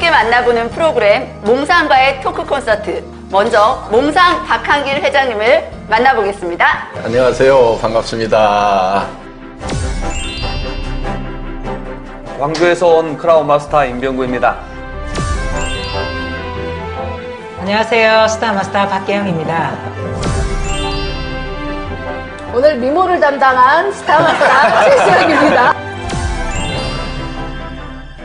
쉽게 만나보는 프로그램 몽상과의 토크 콘서트. 먼저 몽상 박한길 회장님을 만나보겠습니다. 안녕하세요. 반갑습니다. 광주에서 온 크라운 마스터 임병구입니다. 안녕하세요. 스타마스터 박계영입니다. 오늘 미모를 담당한 스타마스터 최수영입니다.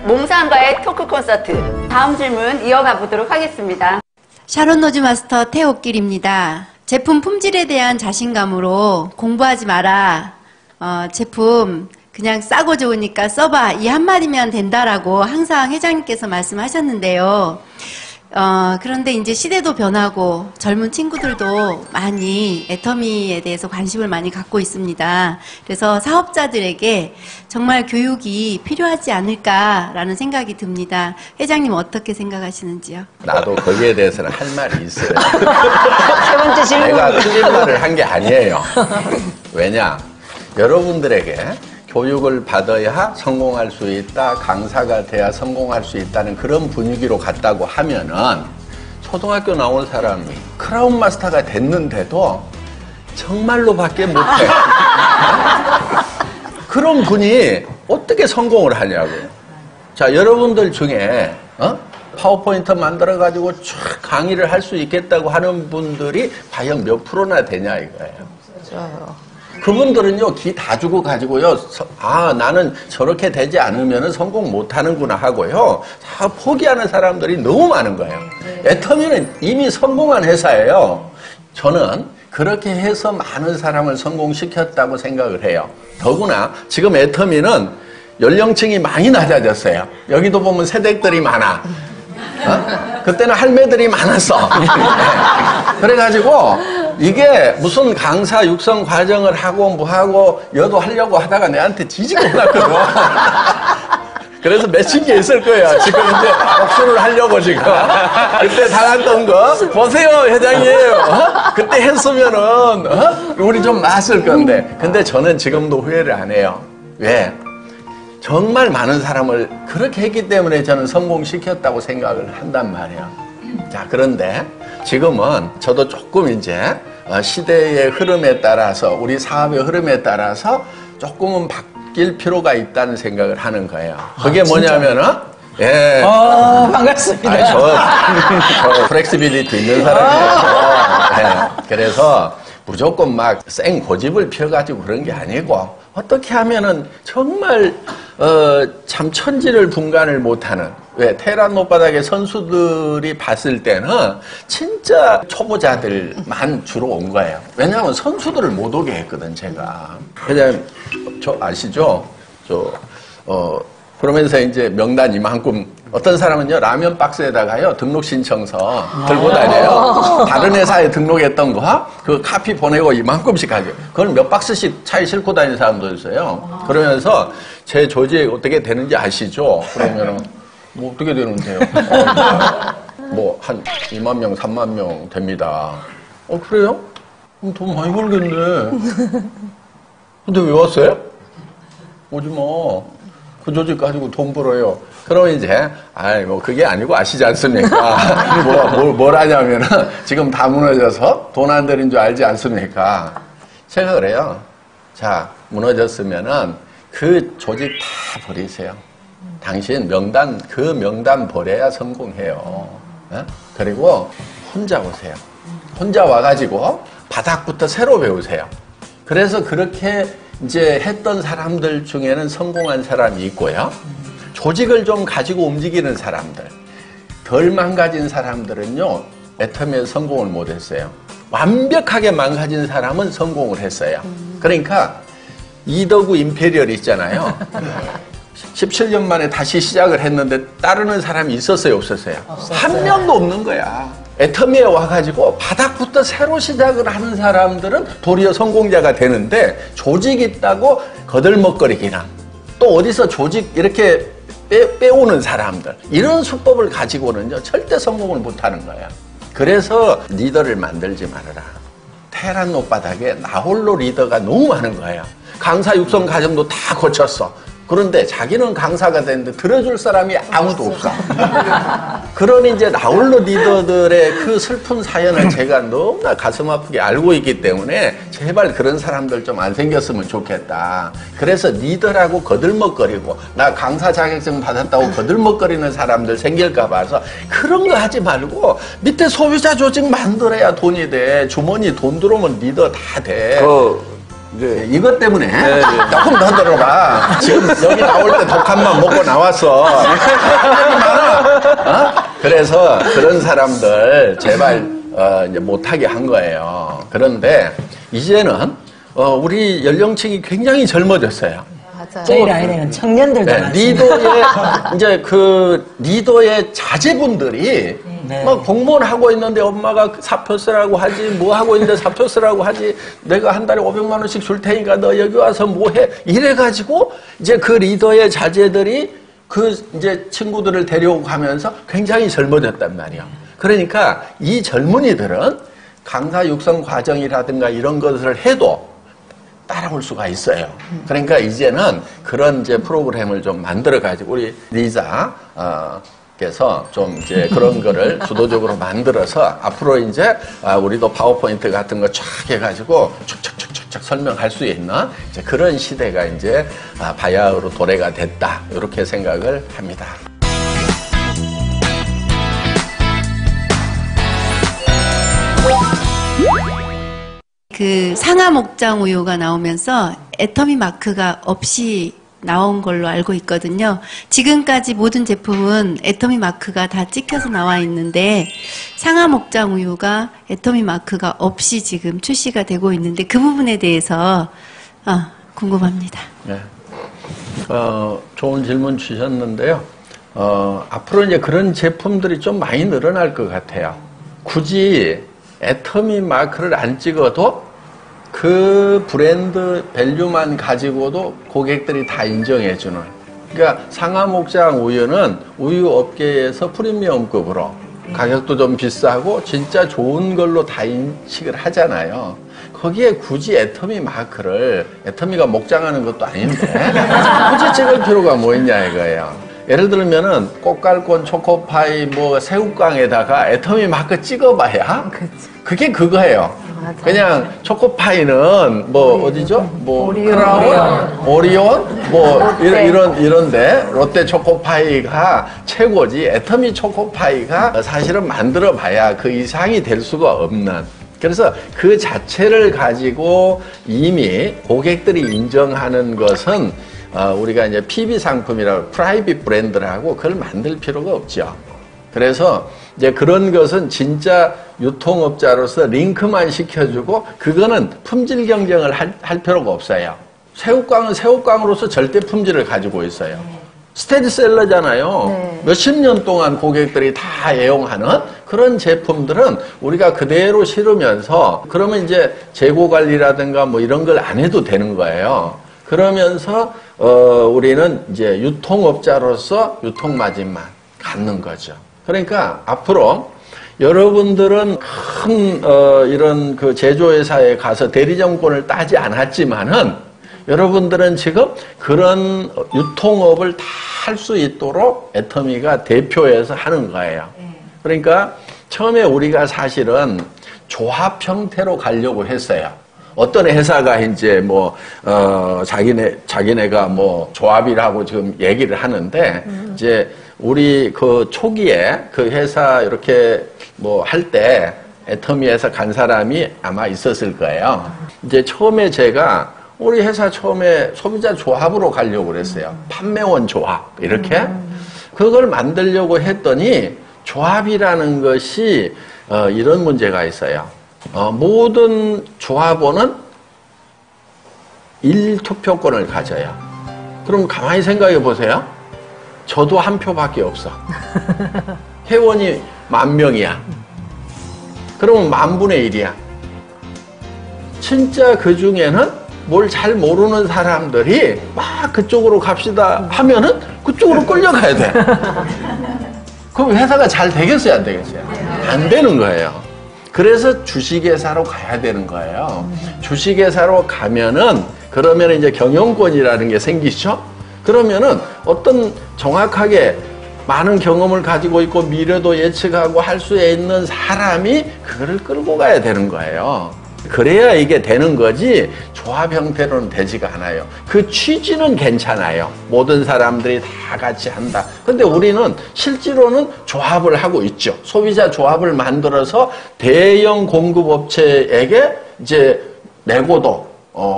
몽상과의 토크 콘서트. 다음 질문 이어가 보도록 하겠습니다. 샤론 노즈 마스터 태옥길입니다. 제품 품질에 대한 자신감으로 공부하지 마라. 제품 그냥 싸고 좋으니까 써봐. 이 한마디면 된다라고 항상 회장님께서 말씀하셨는데요. 그런데 이제 시대도 변하고 젊은 친구들도 많이 애터미에 대해서 관심을 많이 갖고 있습니다. 그래서 사업자들에게 정말 교육이 필요하지 않을까라는 생각이 듭니다. 회장님 어떻게 생각하시는지요? 나도 거기에 대해서는 할 말이 있어요. 세 번째 질문. 내가 틀린 말을 한 게 아니에요. 왜냐? 여러분들에게 교육을 받아야 성공할 수 있다, 강사가 돼야 성공할 수 있다는 그런 분위기로 갔다고 하면은 초등학교 나온 사람이 크라운 마스터가 됐는데도 정말로 밖에 못해. 그런 분이 어떻게 성공을 하냐고요. 자, 여러분들 중에 파워포인트 만들어가지고 쫙 강의를 할 수 있겠다고 하는 분들이 과연 몇 프로나 되냐 이거예요. 맞아요. 그분들은요, 기 다 주고 가지고요, 나는 저렇게 되지 않으면 성공 못 하는구나 하고요, 다 포기하는 사람들이 너무 많은 거예요. 애터미는 이미 성공한 회사예요. 저는 그렇게 해서 많은 사람을 성공시켰다고 생각을 해요. 더구나 지금 애터미는 연령층이 많이 낮아졌어요. 여기도 보면 세댁들이 많아. 그때는 할매들이 많았어. 그래가지고 이게 무슨 강사 육성 과정을 하고 뭐하고 여도 하려고 하다가 내한테 뒤지고 올랐거든. 그래서 몇십 개 있을 거예요. 지금 이제 복수를 하려고 지금. 그때 당했던 거 보세요 회장님. 그때 했으면은 우리 좀 나았을 건데. 근데 저는 지금도 후회를 안 해요. 왜? 정말 많은 사람을 그렇게 했기 때문에 저는 성공시켰다고 생각을 한단 말이에요. 자, 그런데 지금은 저도 조금 이제 시대의 흐름에 따라서 우리 사업의 흐름에 따라서 조금은 바뀔 필요가 있다는 생각을 하는 거예요. 그게 뭐냐면은 예. 반갑습니다. 저 플렉시빌리티 있는 사람이에요. 예. 그래서 무조건 막 생 고집을 펴가지고 그런 게 아니고 어떻게 하면은 정말 참 천지를 분간을 못하는 왜 테헤란 못바닥의 선수들이 봤을 때는 진짜 초보자들만 주로 온 거예요. 왜냐하면 선수들을 못 오게 했거든 제가. 그냥 저 아시죠? 그러면서 이제 명단 이만큼 어떤 사람은요 라면 박스에다가요 등록 신청서 들고 다녀요. 다른 회사에 등록했던 거 그 카피 보내고 이만큼씩 가죠. 그걸 몇 박스씩 차에 싣고 다니는 사람도 있어요. 그러면서 제 조직 어떻게 되는지 아시죠? 그러면은 뭐 어떻게 되는데요? 뭐 한 2만 명, 3만 명 됩니다. 그래요? 그럼 돈 많이 벌겠네. 근데 왜 왔어요? 오지 마. 그 조직 가지고 돈 벌어요. 그러면 이제, 뭐, 그게 아니고 아시지 않습니까? 뭘 하냐면은, 지금 다 무너져서 돈 안 되는 줄 알지 않습니까? 제가 그래요. 자, 무너졌으면은, 그 조직 다 버리세요. 당신 그 명단 버려야 성공해요. 그리고 혼자 오세요. 혼자 와가지고, 바닥부터 새로 배우세요. 그래서 그렇게 이제 했던 사람들 중에는 성공한 사람이 있고요. 조직을 좀 가지고 움직이는 사람들, 덜 망가진 사람들은요, 애터미에서 성공을 못 했어요. 완벽하게 망가진 사람은 성공을 했어요. 그러니까, 이더구 임페리얼 있잖아요. 17년 만에 다시 시작을 했는데 따르는 사람이 있었어요, 없었어요? 한 명도 없는 거야. 애터미에 와가지고 바닥부터 새로 시작을 하는 사람들은 도리어 성공자가 되는데 조직 있다고 거들먹거리기나 또 어디서 조직 이렇게 빼오는 사람들 이런 수법을 가지고는요 절대 성공을 못하는 거야. 그래서 리더를 만들지 말아라. 테헤란 못바닥에 나 홀로 리더가 너무 많은 거예요. 강사 육성 과정도 다 거쳤어. 그런데 자기는 강사가 됐는데 들어줄 사람이 아무도 없어. 그러니 이제 나홀로 리더들의 그 슬픈 사연을 제가 너무나 가슴 아프게 알고 있기 때문에 제발 그런 사람들 좀 안 생겼으면 좋겠다. 그래서 리더라고 거들먹거리고 나 강사 자격증 받았다고 거들먹거리는 사람들 생길까 봐서 그런 거 하지 말고 밑에 소비자 조직 만들어야 돈이 돼. 주머니 돈 들어오면 리더 다 돼. 이제 이것 때문에 네. 조금 더 들어봐. 지금 여기 나올 때 독한만 먹고 나왔어. 그래서 그런 사람들 제발 이제 못하게 한 거예요. 그런데 이제는 우리 연령층이 굉장히 젊어졌어요. 맞아요. 저희 라인에는 청년들도 네, 많습니다. 리더의 이제 그 리더의 자제분들이 네. 막 공무원 하고 있는데 엄마가 사표 쓰라고 하지 뭐 하고 있는데 사표 쓰라고 하지 내가 한 달에 500만 원씩 줄 테니까 너 여기 와서 뭐 해 이래가지고 이제 그 리더의 자제들이 그 이제 친구들을 데려오고 가면서 굉장히 젊어졌단 말이야. 그러니까 이 젊은이들은 강사 육성 과정이라든가 이런 것을 해도 따라올 수가 있어요. 그러니까 이제는 그런 이제 프로그램을 좀 만들어가지고 우리 리자 께서 좀 이제 그런 거를 주도적으로 만들어서 앞으로 이제 우리도 파워포인트 같은 거 쫙 해가지고 촉촉촉촉 설명할 수 있는 이제 그런 시대가 이제 바야흐로 도래가 됐다 이렇게 생각을 합니다. 그 상하 목장 우유가 나오면서 애터미 마크가 없이 나온 걸로 알고 있거든요. 지금까지 모든 제품은 애터미 마크가 다 찍혀서 나와 있는데 상하 목장 우유가 애터미 마크가 없이 지금 출시가 되고 있는데 그 부분에 대해서 궁금합니다. 네. 좋은 질문 주셨는데요. 앞으로 이제 그런 제품들이 좀 많이 늘어날 것 같아요. 굳이 애터미 마크를 안 찍어도 그 브랜드 밸류만 가지고도 고객들이 다 인정해주는. 그러니까 상하 목장 우유는 우유 업계에서 프리미엄급으로 가격도 좀 비싸고 진짜 좋은 걸로 다 인식을 하잖아요. 거기에 굳이 애터미 마크를, 애터미가 목장하는 것도 아닌데 굳이 찍을 필요가 뭐 있냐 이거예요. 예를 들면은 꽃갈콘, 초코파이, 뭐 새우깡에다가 애터미 마크 찍어봐야 그게 그거예요. 그냥 초코파이는 뭐 어디죠? 뭐 크라운, 오리온, 뭐 이런데 롯데 초코파이가 최고지. 애터미 초코파이가 사실은 만들어봐야 그 이상이 될 수가 없는. 그래서 그 자체를 가지고 이미 고객들이 인정하는 것은 우리가 이제 PB 상품이라고 프라이빗 브랜드라고 그걸 만들 필요가 없죠. 그래서 이제 그런 것은 진짜 유통업자로서 링크만 시켜주고 그거는 품질 경쟁을 할 필요가 없어요. 새우깡은 새우깡으로서 절대 품질을 가지고 있어요. 스테디셀러잖아요. 네. 몇십 년 동안 고객들이 다 애용하는 그런 제품들은 우리가 그대로 실으면서 그러면 이제 재고 관리라든가 뭐 이런 걸 안 해도 되는 거예요. 그러면서 우리는 이제 유통업자로서 유통마진만 갖는 거죠. 그러니까 앞으로 여러분들은 큰 이런 그 제조회사에 가서 대리점권을 따지 않았지만은 여러분들은 지금 그런 유통업을 다 할 수 있도록 애터미가 대표해서 하는 거예요. 그러니까 처음에 우리가 사실은 조합 형태로 가려고 했어요. 어떤 회사가 이제 뭐 자기네가 뭐 조합이라고 지금 얘기를 하는데 이제 우리 그 초기에 그 회사 이렇게 뭐 할 때 애터미에서 간 사람이 아마 있었을 거예요. 이제 처음에 제가 우리 회사 처음에 소비자 조합으로 가려고 그랬어요. 판매원 조합 이렇게 그걸 만들려고 했더니 조합이라는 것이 이런 문제가 있어요. 모든 조합원은 1투표권을 가져요. 그럼 가만히 생각해 보세요. 저도 한 표밖에 없어. 회원이 10,000명이야. 그러면 10,000분의 1이야. 진짜 그 중에는 뭘 잘 모르는 사람들이 막 그쪽으로 갑시다 하면은 그쪽으로 끌려가야 돼. 그럼 회사가 잘 되겠어요, 안 되겠어요? 안 되는 거예요. 그래서 주식회사로 가야 되는 거예요. 주식회사로 가면은 그러면 이제 경영권이라는 게 생기죠. 그러면은 어떤 정확하게 많은 경험을 가지고 있고 미래도 예측하고 할 수 있는 사람이 그거를 끌고 가야 되는 거예요. 그래야 이게 되는 거지 조합 형태로는 되지가 않아요. 그 취지는 괜찮아요. 모든 사람들이 다 같이 한다. 근데 우리는 실제로는 조합을 하고 있죠. 소비자 조합을 만들어서 대형 공급업체에게 이제 내고도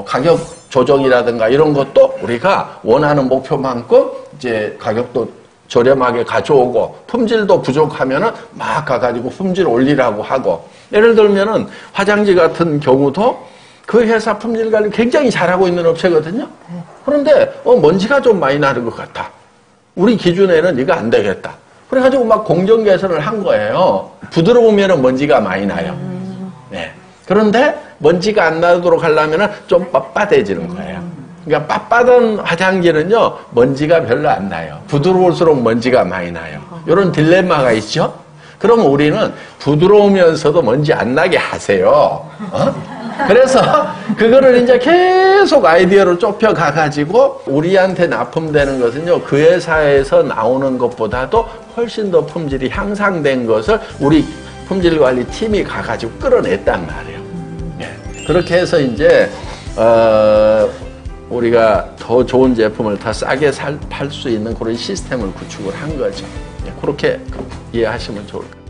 가격 조정이라든가 이런 것도 우리가 원하는 목표만큼 이제 가격도 저렴하게 가져오고 품질도 부족하면은 막 가가지고 품질 올리라고 하고 예를 들면은 화장지 같은 경우도 그 회사 품질 관리 굉장히 잘하고 있는 업체거든요. 그런데 먼지가 좀 많이 나는 것 같아. 우리 기준에는 이거 안 되겠다. 그래가지고 막 공정 개선을 한 거예요. 부드러우면은 먼지가 많이 나요. 네. 그런데 먼지가 안 나도록 하려면은 좀 빳빳해지는 거예요. 그러니까 빳빳한 화장지는요, 먼지가 별로 안 나요. 부드러울수록 먼지가 많이 나요. 이런 딜레마가 있죠? 그럼 우리는 부드러우면서도 먼지 안 나게 하세요. 그래서 그거를 이제 계속 아이디어로 좁혀가가지고 우리한테 납품되는 것은요, 그 회사에서 나오는 것보다도 훨씬 더 품질이 향상된 것을 우리 품질관리 팀이 가가지고 끌어냈단 말이에요. 예. 그렇게 해서 이제, 우리가 더 좋은 제품을 더 싸게 팔 수 있는 그런 시스템을 구축을 한 거죠. 예, 그렇게 이해하시면 좋을 것 같아요.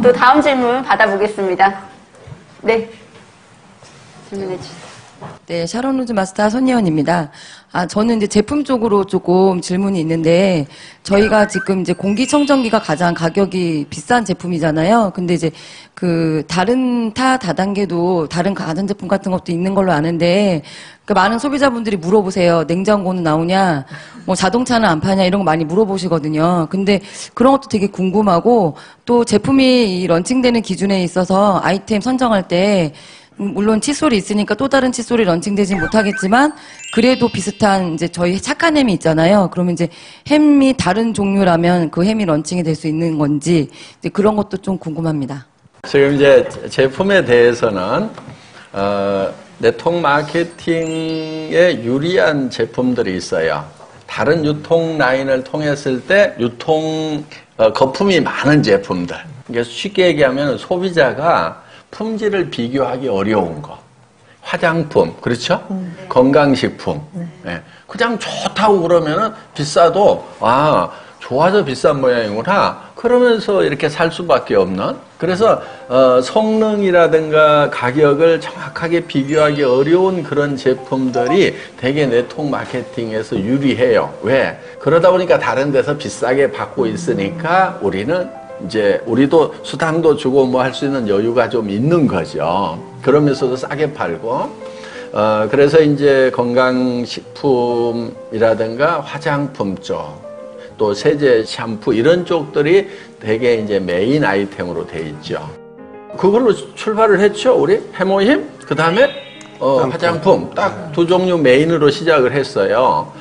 또 다음 질문 받아보겠습니다. 네. 질문해 주세요. 네, 샤론 루즈 마스터 손예원입니다. 저는 이제 제품 쪽으로 조금 질문이 있는데, 저희가 지금 이제 공기청정기가 가장 가격이 비싼 제품이잖아요. 근데 이제 다른 다단계도 다른 가전제품 같은 것도 있는 걸로 아는데, 많은 소비자분들이 물어보세요. 냉장고는 나오냐, 뭐 자동차는 안 파냐, 이런 거 많이 물어보시거든요. 근데 그런 것도 되게 궁금하고, 또 제품이 런칭되는 기준에 있어서 아이템 선정할 때, 물론 칫솔이 있으니까 또 다른 칫솔이 런칭되진 못하겠지만 그래도 비슷한 이제 저희 착한 햄이 있잖아요. 그러면 이제 햄이 다른 종류라면 그 햄이 런칭이 될 수 있는 건지 이제 그런 것도 좀 궁금합니다. 지금 이제 제품에 대해서는 네트워크 마케팅에 유리한 제품들이 있어요. 다른 유통 라인을 통했을 때 유통 거품이 많은 제품들. 그러니까 쉽게 얘기하면 소비자가 품질을 비교하기 어려운 거. 화장품, 그렇죠? 건강식품. 네. 그냥 좋다고 그러면은 비싸도, 좋아서 비싼 모양이구나. 그러면서 이렇게 살 수밖에 없는. 그래서, 성능이라든가 가격을 정확하게 비교하기 어려운 그런 제품들이 되게 네트워크 마케팅에서 유리해요. 왜? 그러다 보니까 다른 데서 비싸게 받고 있으니까 우리는 이제 우리도 수당도 주고 뭐 할 수 있는 여유가 좀 있는 거죠. 그러면서도 싸게 팔고 그래서 이제 건강식품이라든가 화장품 쪽 또 세제, 샴푸 이런 쪽들이 되게 이제 메인 아이템으로 돼 있죠. 그걸로 출발을 했죠. 우리 해모힘 그 다음에 화장품 딱 두 종류 메인으로 시작을 했어요.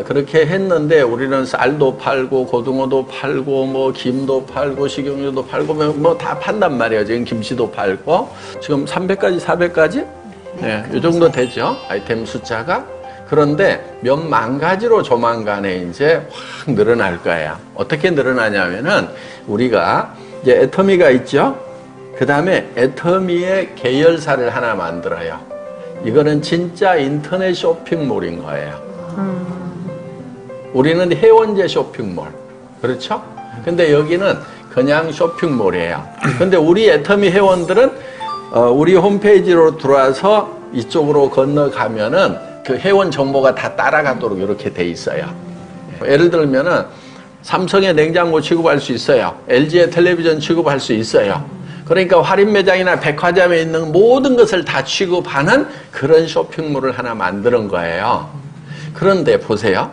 그렇게 했는데 우리는 쌀도 팔고 고등어도 팔고 뭐 김도 팔고 식용유도 팔고 뭐 다 판단 말이에요. 지금 김치도 팔고 지금 300가지 400가지 네, 이 정도 되죠. 아이템 숫자가. 그런데 몇만 가지로 조만간에 이제 확 늘어날 거예요. 어떻게 늘어나냐면은 우리가 이제 애터미가 있죠. 그 다음에 애터미의 계열사를 하나 만들어요. 이거는 진짜 인터넷 쇼핑몰인 거예요. 우리는 회원제 쇼핑몰. 그렇죠? 근데 여기는 그냥 쇼핑몰이에요. 근데 우리 애터미 회원들은 우리 홈페이지로 들어와서 이쪽으로 건너가면은 그 회원 정보가 다 따라가도록 이렇게 돼 있어요. 예를 들면은 삼성의 냉장고 취급할 수 있어요. LG의 텔레비전 취급할 수 있어요. 그러니까 할인 매장이나 백화점에 있는 모든 것을 다 취급하는 그런 쇼핑몰을 하나 만드는 거예요. 그런데 보세요.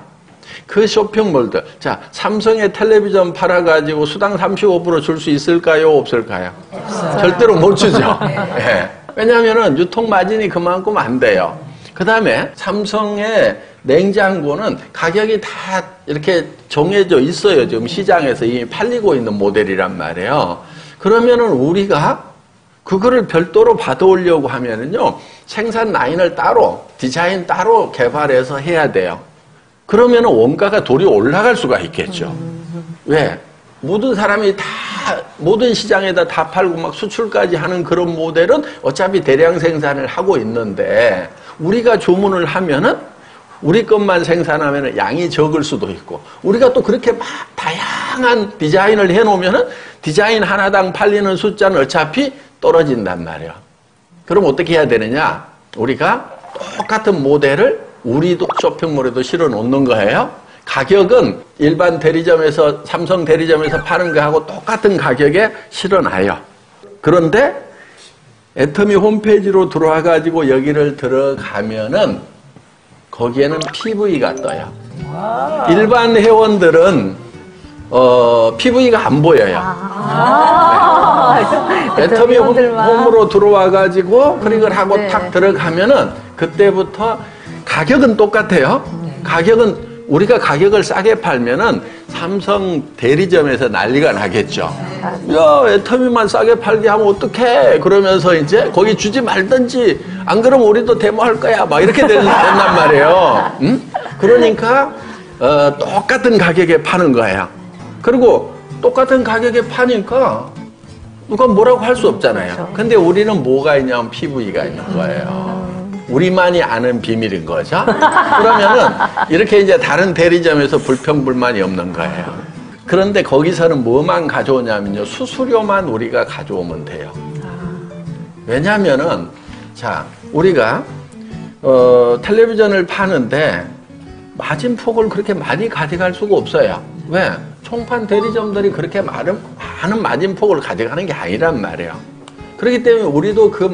그 쇼핑몰들. 자, 삼성의 텔레비전 팔아가지고 수당 35% 줄 수 있을까요? 없을까요? 절대로 못 주죠. 네. 왜냐하면은 유통 마진이 그만큼 안 돼요. 그 다음에 삼성의 냉장고는 가격이 다 이렇게 정해져 있어요. 지금 시장에서 이미 팔리고 있는 모델이란 말이에요. 그러면은 우리가 그거를 별도로 받아오려고 하면은요, 생산 라인을 따로, 디자인 따로 개발해서 해야 돼요. 그러면은 원가가 도리 올라갈 수가 있겠죠. 왜? 모든 사람이 다, 모든 시장에다 다 팔고 막 수출까지 하는 그런 모델은 어차피 대량 생산을 하고 있는데, 우리가 주문을 하면은 우리 것만 생산하면 양이 적을 수도 있고, 우리가 또 그렇게 막 다양한 디자인을 해놓으면은 디자인 하나당 팔리는 숫자는 어차피 떨어진단 말이에요. 그럼 어떻게 해야 되느냐? 우리가 똑같은 모델을 우리도 쇼핑몰에도 실어 놓는 거예요. 가격은 일반 대리점에서, 삼성 대리점에서 파는 거하고 똑같은 가격에 실어놔요. 그런데 애터미 홈페이지로 들어와가지고 여기를 들어가면은 거기에는 PV가 떠요. 일반 회원들은 PV가 안 보여요. 애터미 홈으로 들어와가지고 클릭을 하고 탁 들어가면은 그때부터 가격은 똑같아요. 가격은 우리가 가격을 싸게 팔면은 삼성 대리점에서 난리가 나겠죠. 야, 애터미만 싸게 팔게 하면 어떡해? 그러면서 이제 거기 주지 말든지, 안 그러면 우리도 데모할 거야. 막 이렇게 된단 말이에요. 응? 그러니까 똑같은 가격에 파는 거예요. 그리고 똑같은 가격에 파니까 누가 뭐라고 할 수 없잖아요. 근데 우리는 뭐가 있냐면 PV가 있는 거예요. 우리만이 아는 비밀인 거죠. 그러면은 이렇게 이제 다른 대리점에서 불평불만이 없는 거예요. 그런데 거기서는 뭐만 가져오냐면요, 수수료만 우리가 가져오면 돼요. 왜냐하면은 자, 우리가 텔레비전을 파는데 마진폭을 그렇게 많이 가져갈 수가 없어요. 왜? 총판 대리점들이 그렇게 많은 마진폭을 가져가는 게 아니란 말이에요. 그렇기 때문에 우리도 그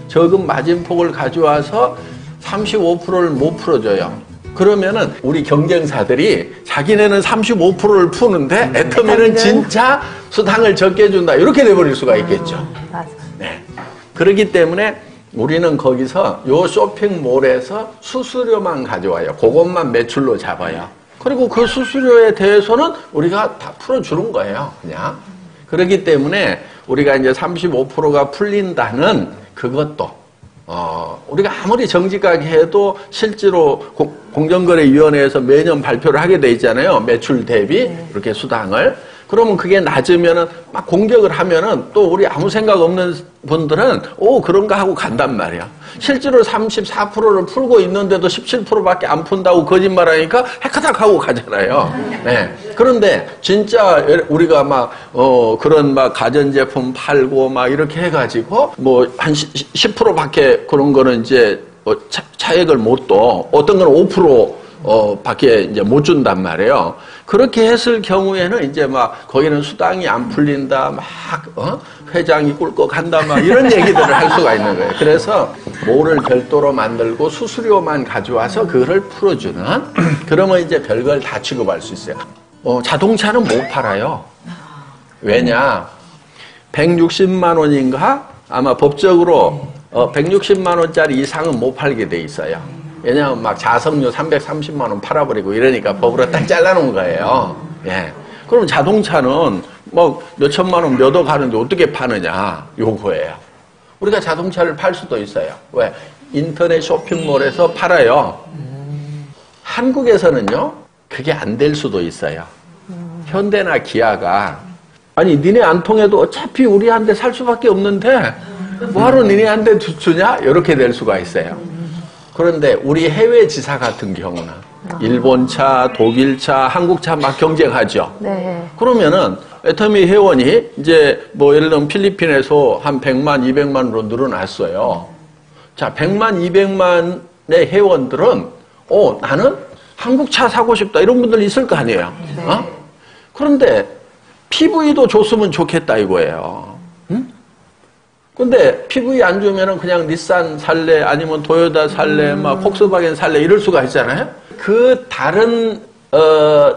적은 마진폭을 가져와서 35%를 못 풀어줘요. 그러면은 우리 경쟁사들이 자기네는 35%를 푸는데 애터미는 진짜 수당을 적게 준다, 이렇게 돼버릴 수가 있겠죠. 네. 그렇기 때문에 우리는 거기서 요 쇼핑몰에서 수수료만 가져와요. 그것만 매출로 잡아요. 그리고 그 수수료에 대해서는 우리가 다 풀어주는 거예요, 그냥. 그렇기 때문에 우리가 이제 35%가 풀린다는 그것도, 우리가 아무리 정직하게 해도 실제로 공정거래위원회에서 매년 발표를 하게 돼 있잖아요. 매출 대비 이렇게 수당을. 그러면 그게 낮으면은 막 공격을 하면은 또 우리 아무 생각 없는 분들은 그런가 하고 간단 말이야. 실제로 34%를 풀고 있는데도 17%밖에 안 푼다고 거짓말하니까 해카닥 하고 가잖아요. 네. 그런데 진짜 우리가 막 그런 막 가전제품 팔고 막 이렇게 해가지고 뭐 한 10%밖에 그런 거는 이제 차액을 못 둬. 어떤 거는 5% 밖에 이제 못 준단 말이에요. 그렇게 했을 경우에는 이제 막 거기는 수당이 안 풀린다, 막 회장이 꿀꺽한다, 막 이런 얘기들을 할 수가 있는 거예요. 그래서 뭐를 별도로 만들고 수수료만 가져와서 그거를 풀어주는, 그러면 이제 별걸 다 취급할 수 있어요. 자동차는 못 팔아요. 왜냐? 160만 원인가? 아마 법적으로 160만 원짜리 이상은 못 팔게 돼 있어요. 왜냐하면 막 자석료 330만 원 팔아버리고 이러니까 법으로 딱 잘라놓은 거예요. 예. 그럼 자동차는 뭐 몇천만 원 몇 억 하는데 어떻게 파느냐, 요거예요. 우리가 자동차를 팔 수도 있어요. 왜? 인터넷 쇼핑몰에서 팔아요. 한국에서는요, 그게 안 될 수도 있어요. 현대나 기아가, 아니 니네 안 통해도 어차피 우리한테 살 수밖에 없는데 뭐하러 니네한테 주냐? 이렇게 될 수가 있어요. 그런데 우리 해외 지사 같은 경우는 일본차, 독일차, 한국차 막 경쟁하죠. 네. 그러면은 애터미 회원이 이제 뭐 예를 들면 필리핀에서 한 100만, 200만으로 늘어났어요. 자, 100만, 200만의 회원들은 나는 한국차 사고 싶다, 이런 분들 있을 거 아니에요. 그런데 PV도 줬으면 좋겠다 이거예요. 응? 근데 PV 안 주면은 그냥 닛산 살래, 아니면 도요타 살래, 막 폭스바겐 살래, 이럴 수가 있잖아요. 그 다른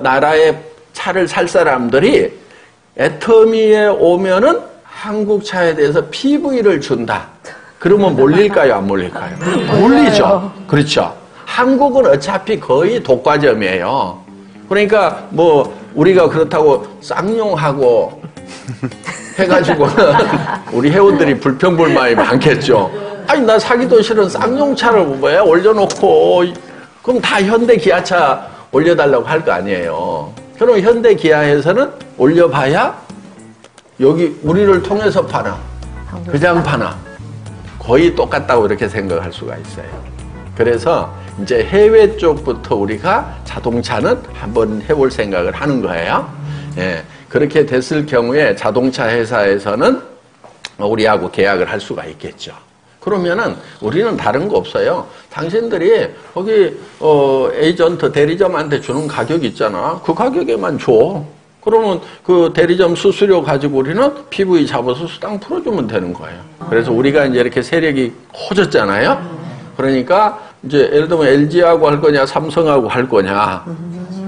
나라의 차를 살 사람들이 애터미에 오면은 한국 차에 대해서 PV를 준다. 그러면 몰릴까요, 안 몰릴까요? 몰리죠. 그렇죠. 한국은 어차피 거의 독과점이에요. 그러니까 뭐 우리가 그렇다고 쌍용하고 해가지고는 우리 회원들이 불평불만이 많겠죠. 아니 나 사기도 싫은 쌍용차를 왜 올려놓고 그럼 다 현대 기아차 올려달라고 할 거 아니에요. 그럼 현대 기아에서는 올려봐야 여기 우리를 통해서 파나 그냥 파나 거의 똑같다고 이렇게 생각할 수가 있어요. 그래서 이제 해외 쪽부터 우리가 자동차는 한번 해볼 생각을 하는 거예요. 예, 그렇게 됐을 경우에 자동차 회사에서는 우리하고 계약을 할 수가 있겠죠. 그러면은 우리는 다른 거 없어요. 당신들이 거기 에이전트 대리점한테 주는 가격 있잖아. 그 가격에만 줘. 그러면 그 대리점 수수료 가지고 우리는 PV 잡아서 수당 풀어주면 되는 거예요. 그래서 우리가 이제 이렇게 세력이 커졌잖아요. 그러니까 이제 예를 들면 LG하고 할 거냐, 삼성하고 할 거냐.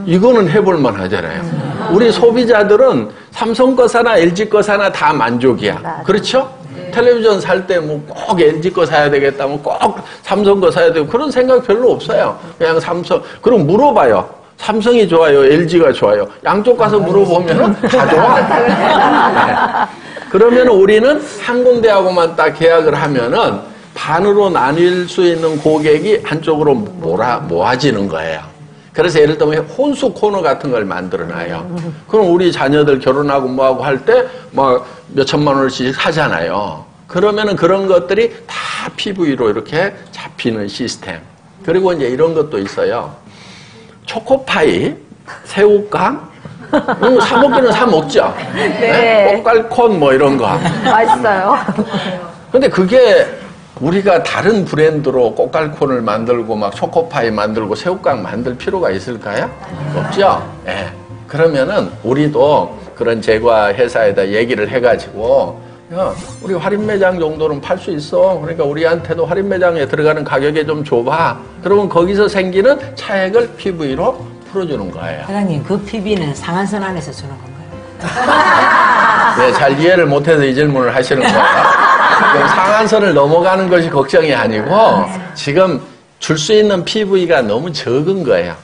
이거는 해볼만 하잖아요. 우리 소비자들은 삼성 거 사나 LG 거 사나 다 만족이야. 그렇죠? 텔레비전 살 때 뭐 꼭 LG 거 사야 되겠다, 뭐 꼭 삼성 거 사야 되고 그런 생각 별로 없어요. 그냥 삼성. 그럼 물어봐요. 삼성이 좋아요, LG가 좋아요. 양쪽 가서 물어보면은 다 좋아. 네. 그러면 우리는 한 군데하고만 딱 계약을 하면은 반으로 나뉠 수 있는 고객이 한쪽으로 모아지는 거예요. 그래서 예를 들면 혼수 코너 같은 걸 만들어놔요. 그럼 우리 자녀들 결혼하고 뭐하고 할 때 막 몇천만 원씩 하잖아요. 그러면은 그런 것들이 다 PV로 이렇게 잡히는 시스템. 그리고 이제 이런 것도 있어요. 초코파이, 새우깡, 사 먹기는 사 먹죠. 네. 꽃갈콘 뭐 이런 거. 맛있어요. 근데 그게 우리가 다른 브랜드로 꽃갈콘을 만들고 막 초코파이 만들고 새우깡 만들 필요가 있을까요? 없죠. 예. 네. 그러면은 우리도 그런 제과 회사에다 얘기를 해가지고 야, 우리 할인 매장 정도는 팔 수 있어. 그러니까 우리한테도 할인 매장에 들어가는 가격에 좀 줘봐. 그러면 거기서 생기는 차액을 PV로 풀어주는 거예요. 사장님, 그 PV는 상한선 안에서 주는 건가요? 네, 잘 이해를 못해서 이 질문을 하시는 거예요. 그럼 상한선을 넘어가는 것이 걱정이 아니고 지금 줄 수 있는 PV가 너무 적은 거예요.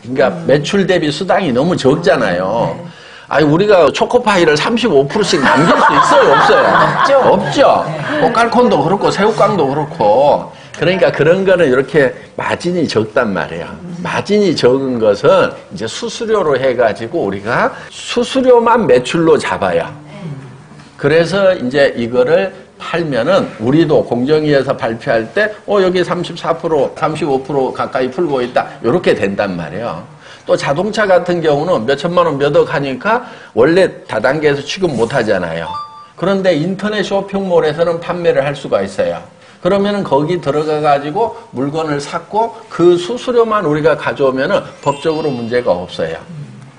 그러니까 매출 대비 수당이 너무 적잖아요. 아니 우리가 초코파이를 35%씩 남길 수 있어요, 없어요? 없죠. 꽃갈콘도 그렇고 새우깡도 그렇고. 그러니까 그런 거는 이렇게 마진이 적단 말이에요. 마진이 적은 것은 이제 수수료로 해가지고 우리가 수수료만 매출로 잡아요. 그래서 이제 이거를 팔면은 우리도 공정위에서 발표할 때 여기 34%, 35% 가까이 풀고 있다. 이렇게 된단 말이에요. 또 자동차 같은 경우는 몇천만 원 몇 억 하니까 원래 다단계에서 취급 못 하잖아요. 그런데 인터넷 쇼핑몰에서는 판매를 할 수가 있어요. 그러면은 거기 들어가 가지고 물건을 샀고 그 수수료만 우리가 가져오면은 법적으로 문제가 없어요.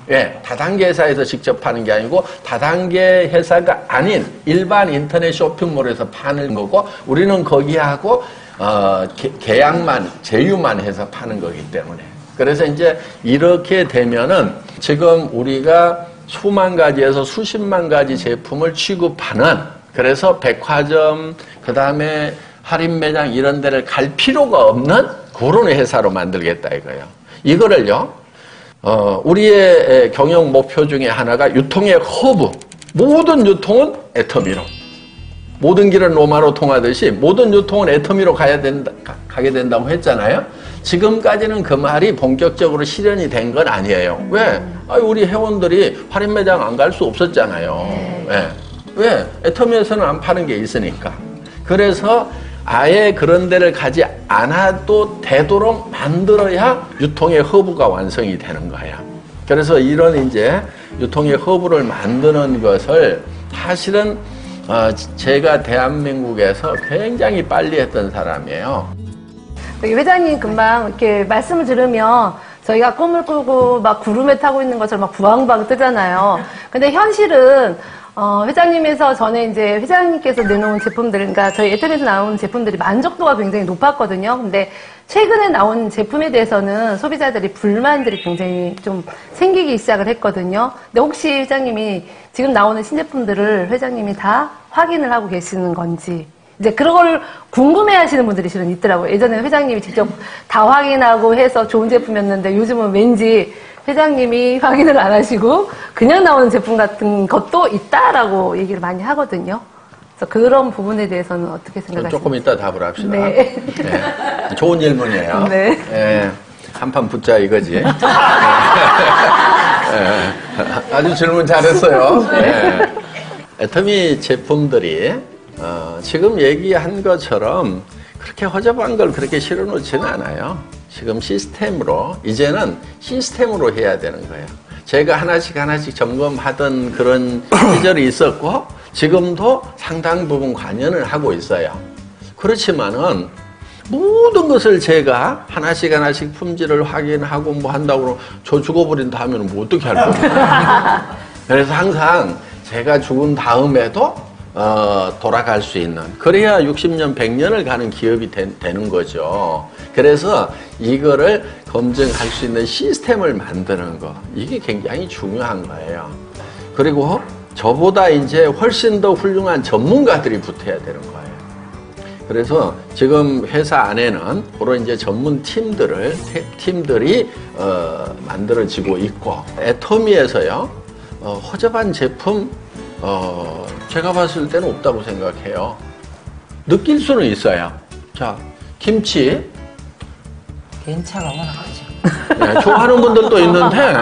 예, 다단계 회사에서 직접 파는 게 아니고 다단계 회사가 아닌 일반 인터넷 쇼핑몰에서 파는 거고 우리는 거기하고 계약만 제휴만 해서 파는 거기 때문에. 그래서 이제 이렇게 되면은 지금 우리가 수만 가지에서 수십만 가지 제품을 취급하는 그래서 백화점 그다음에 할인 매장 이런 데를 갈 필요가 없는 그런 회사로 만들겠다 이거예요. 이거를요. 우리의 경영 목표 중에 하나가 유통의 허브. 모든 유통은 애터미로. 모든 길은 로마로 통하듯이 모든 유통은 애터미로 가게 된다고 했잖아요. 지금까지는 그 말이 본격적으로 실현이 된 건 아니에요. 왜? 우리 회원들이 할인 매장 안 갈 수 없었잖아요. 네. 왜? 애터미에서는 안 파는 게 있으니까. 그래서 아예 그런 데를 가지 않아도 되도록 만들어야 유통의 허브가 완성이 되는 거예요. 그래서 이런 이제 유통의 허브를 만드는 것을 사실은 제가 대한민국에서 굉장히 빨리 했던 사람이에요. 회장님 금방 이렇게 말씀을 들으면 저희가 꿈을 꾸고 막 구름에 타고 있는 것처럼 막 부항부항 뜨잖아요. 근데 현실은 회장님에서 전에 이제 회장님께서 내놓은 제품들, 그러니까 저희 애터미에서 나오는 제품들이 만족도가 굉장히 높았거든요. 근데 최근에 나온 제품에 대해서는 소비자들이 불만들이 굉장히 좀 생기기 시작을 했거든요. 근데 혹시 회장님이 지금 나오는 신제품들을 회장님이 다 확인을 하고 계시는 건지, 이제 그런 걸 궁금해 하시는 분들이 실은 있더라고요. 예전에 회장님이 직접 다 확인하고 해서 좋은 제품이었는데 요즘은 왠지 회장님이 확인을 안 하시고 그냥 나오는 제품 같은 것도 있다라고 얘기를 많이 하거든요. 그래서 그런 부분에 대해서는 어떻게 생각하세요? 조금 이따 답을 합시다. 네. 네. 좋은 질문이에요. 네. 네. 한판 붙자 이거지. 네. 아주 질문 잘했어요. 네. 애터미 제품들이 지금 얘기한 것처럼 그렇게 허접한 걸 그렇게 실어놓지는 않아요. 지금 이제는 시스템으로 해야 되는 거예요. 제가 하나씩 점검하던 그런 시절이 있었고, 지금도 상당 부분 관여를 하고 있어요. 그렇지만은, 모든 것을 제가 하나씩 품질을 확인하고 뭐 한다고 그러면 저 죽어버린다 하면 뭐 어떻게 할 겁니까? 그래서 항상 제가 죽은 다음에도 돌아갈 수 있는, 그래야 60년, 100년을 가는 기업이 되는 거죠. 그래서 이거를 검증할 수 있는 시스템을 만드는 거, 이게 굉장히 중요한 거예요. 그리고 저보다 이제 훨씬 더 훌륭한 전문가들이 붙어야 되는 거예요. 그래서 지금 회사 안에는 그런 이제 전문 팀들이 만들어지고 있고, 애터미에서요, 허접한 제품, 제가 봤을 때는 없다고 생각해요. 느낄 수는 있어요. 자, 김치. 괜찮아, 워낙 크죠. 네, 좋아하는 분들도 있는데,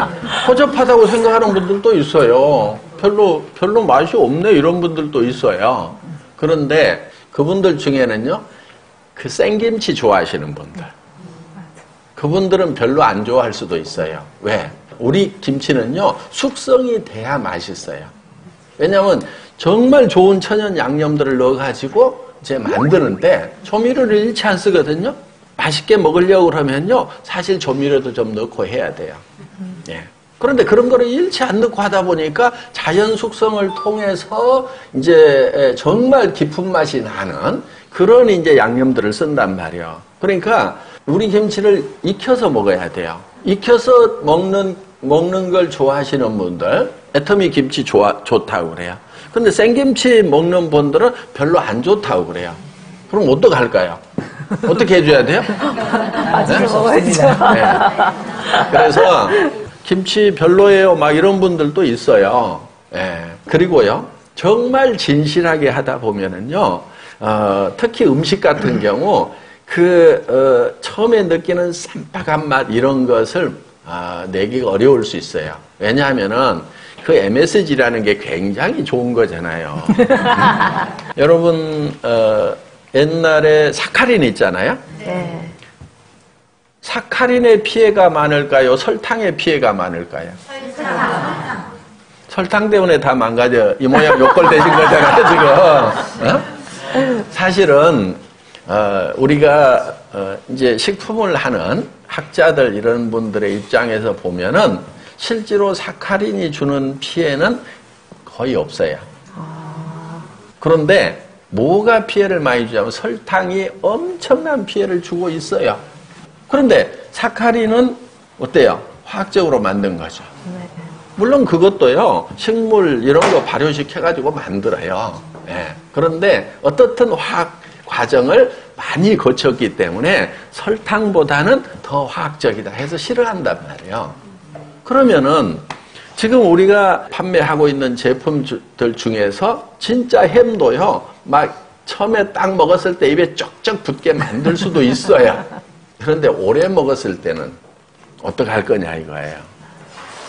허접하다고 생각하는 분들도 있어요. 별로 맛이 없네, 이런 분들도 있어요. 그런데 그분들 중에는요, 그 생김치 좋아하시는 분들. 그분들은 별로 안 좋아할 수도 있어요. 왜? 우리 김치는요, 숙성이 돼야 맛있어요. 왜냐면 정말 좋은 천연 양념들을 넣어가지고 이제 만드는데 조미료를 일체 안 쓰거든요. 맛있게 먹으려고 그러면요, 사실 조미료도 좀 넣고 해야 돼요. 예. 그런데 그런 거를 일체 안 넣고 하다 보니까 자연 숙성을 통해서 이제 정말 깊은 맛이 나는 그런 이제 양념들을 쓴단 말이에요. 그러니까 우리 김치를 익혀서 먹어야 돼요. 익혀서 먹는 걸 좋아하시는 분들, 애터미 김치 좋다고 그래요. 근데 생김치 먹는 분들은 별로 안 좋다고 그래요. 그럼 어떡할까요? 어떻게 해줘야 돼요? 맛있게 먹어야죠. 네. 그래서 김치 별로예요, 막 이런 분들도 있어요. 예. 그리고요, 정말 진실하게 하다 보면은요, 특히 음식 같은 경우, 처음에 느끼는 쌈박한 맛, 이런 것을, 내기가 어려울 수 있어요. 왜냐하면은, 그 MSG라는 게 굉장히 좋은 거잖아요. 여러분, 옛날에 사카린 있잖아요? 네. 사카린의 피해가 많을까요? 설탕의 피해가 많을까요? 설탕 때문에 다 망가져. 이 모양 요꼴 되신 거잖아요, 지금. 사실은, 우리가, 이제 식품을 하는 학자들 이런 분들의 입장에서 보면은 실제로 사카린이 주는 피해는 거의 없어요. 그런데 뭐가 피해를 많이 주냐면 설탕이 엄청난 피해를 주고 있어요. 그런데 사카린은 어때요? 화학적으로 만든 거죠. 물론 그것도요, 식물 이런 거 발효시켜가지고 만들어요. 예. 그런데 어떻든 화학 과정을 많이 거쳤기 때문에 설탕보다는 더 화학적이다 해서 싫어한단 말이에요. 그러면은 지금 우리가 판매하고 있는 제품들 중에서 진짜 햄도요, 막 처음에 딱 먹었을 때 입에 쩍쩍 붙게 만들 수도 있어요. 그런데 오래 먹었을 때는 어떡할 거냐 이거예요.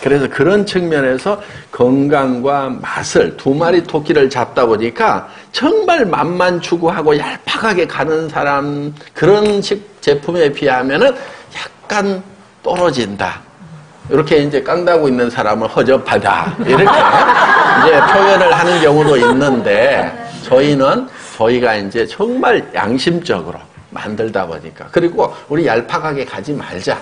그래서 그런 측면에서 건강과 맛을 두 마리 토끼를 잡다 보니까 정말 맛만 추구하고 얄팍하게 가는 사람, 그런 제품에 비하면은 약간 떨어진다. 이렇게 이제 깡다고 있는 사람을 허접하다. 이렇게 이제 표현을 하는 경우도 있는데, 저희가 이제 정말 양심적으로 만들다 보니까. 그리고 우리 얄팍하게 가지 말자.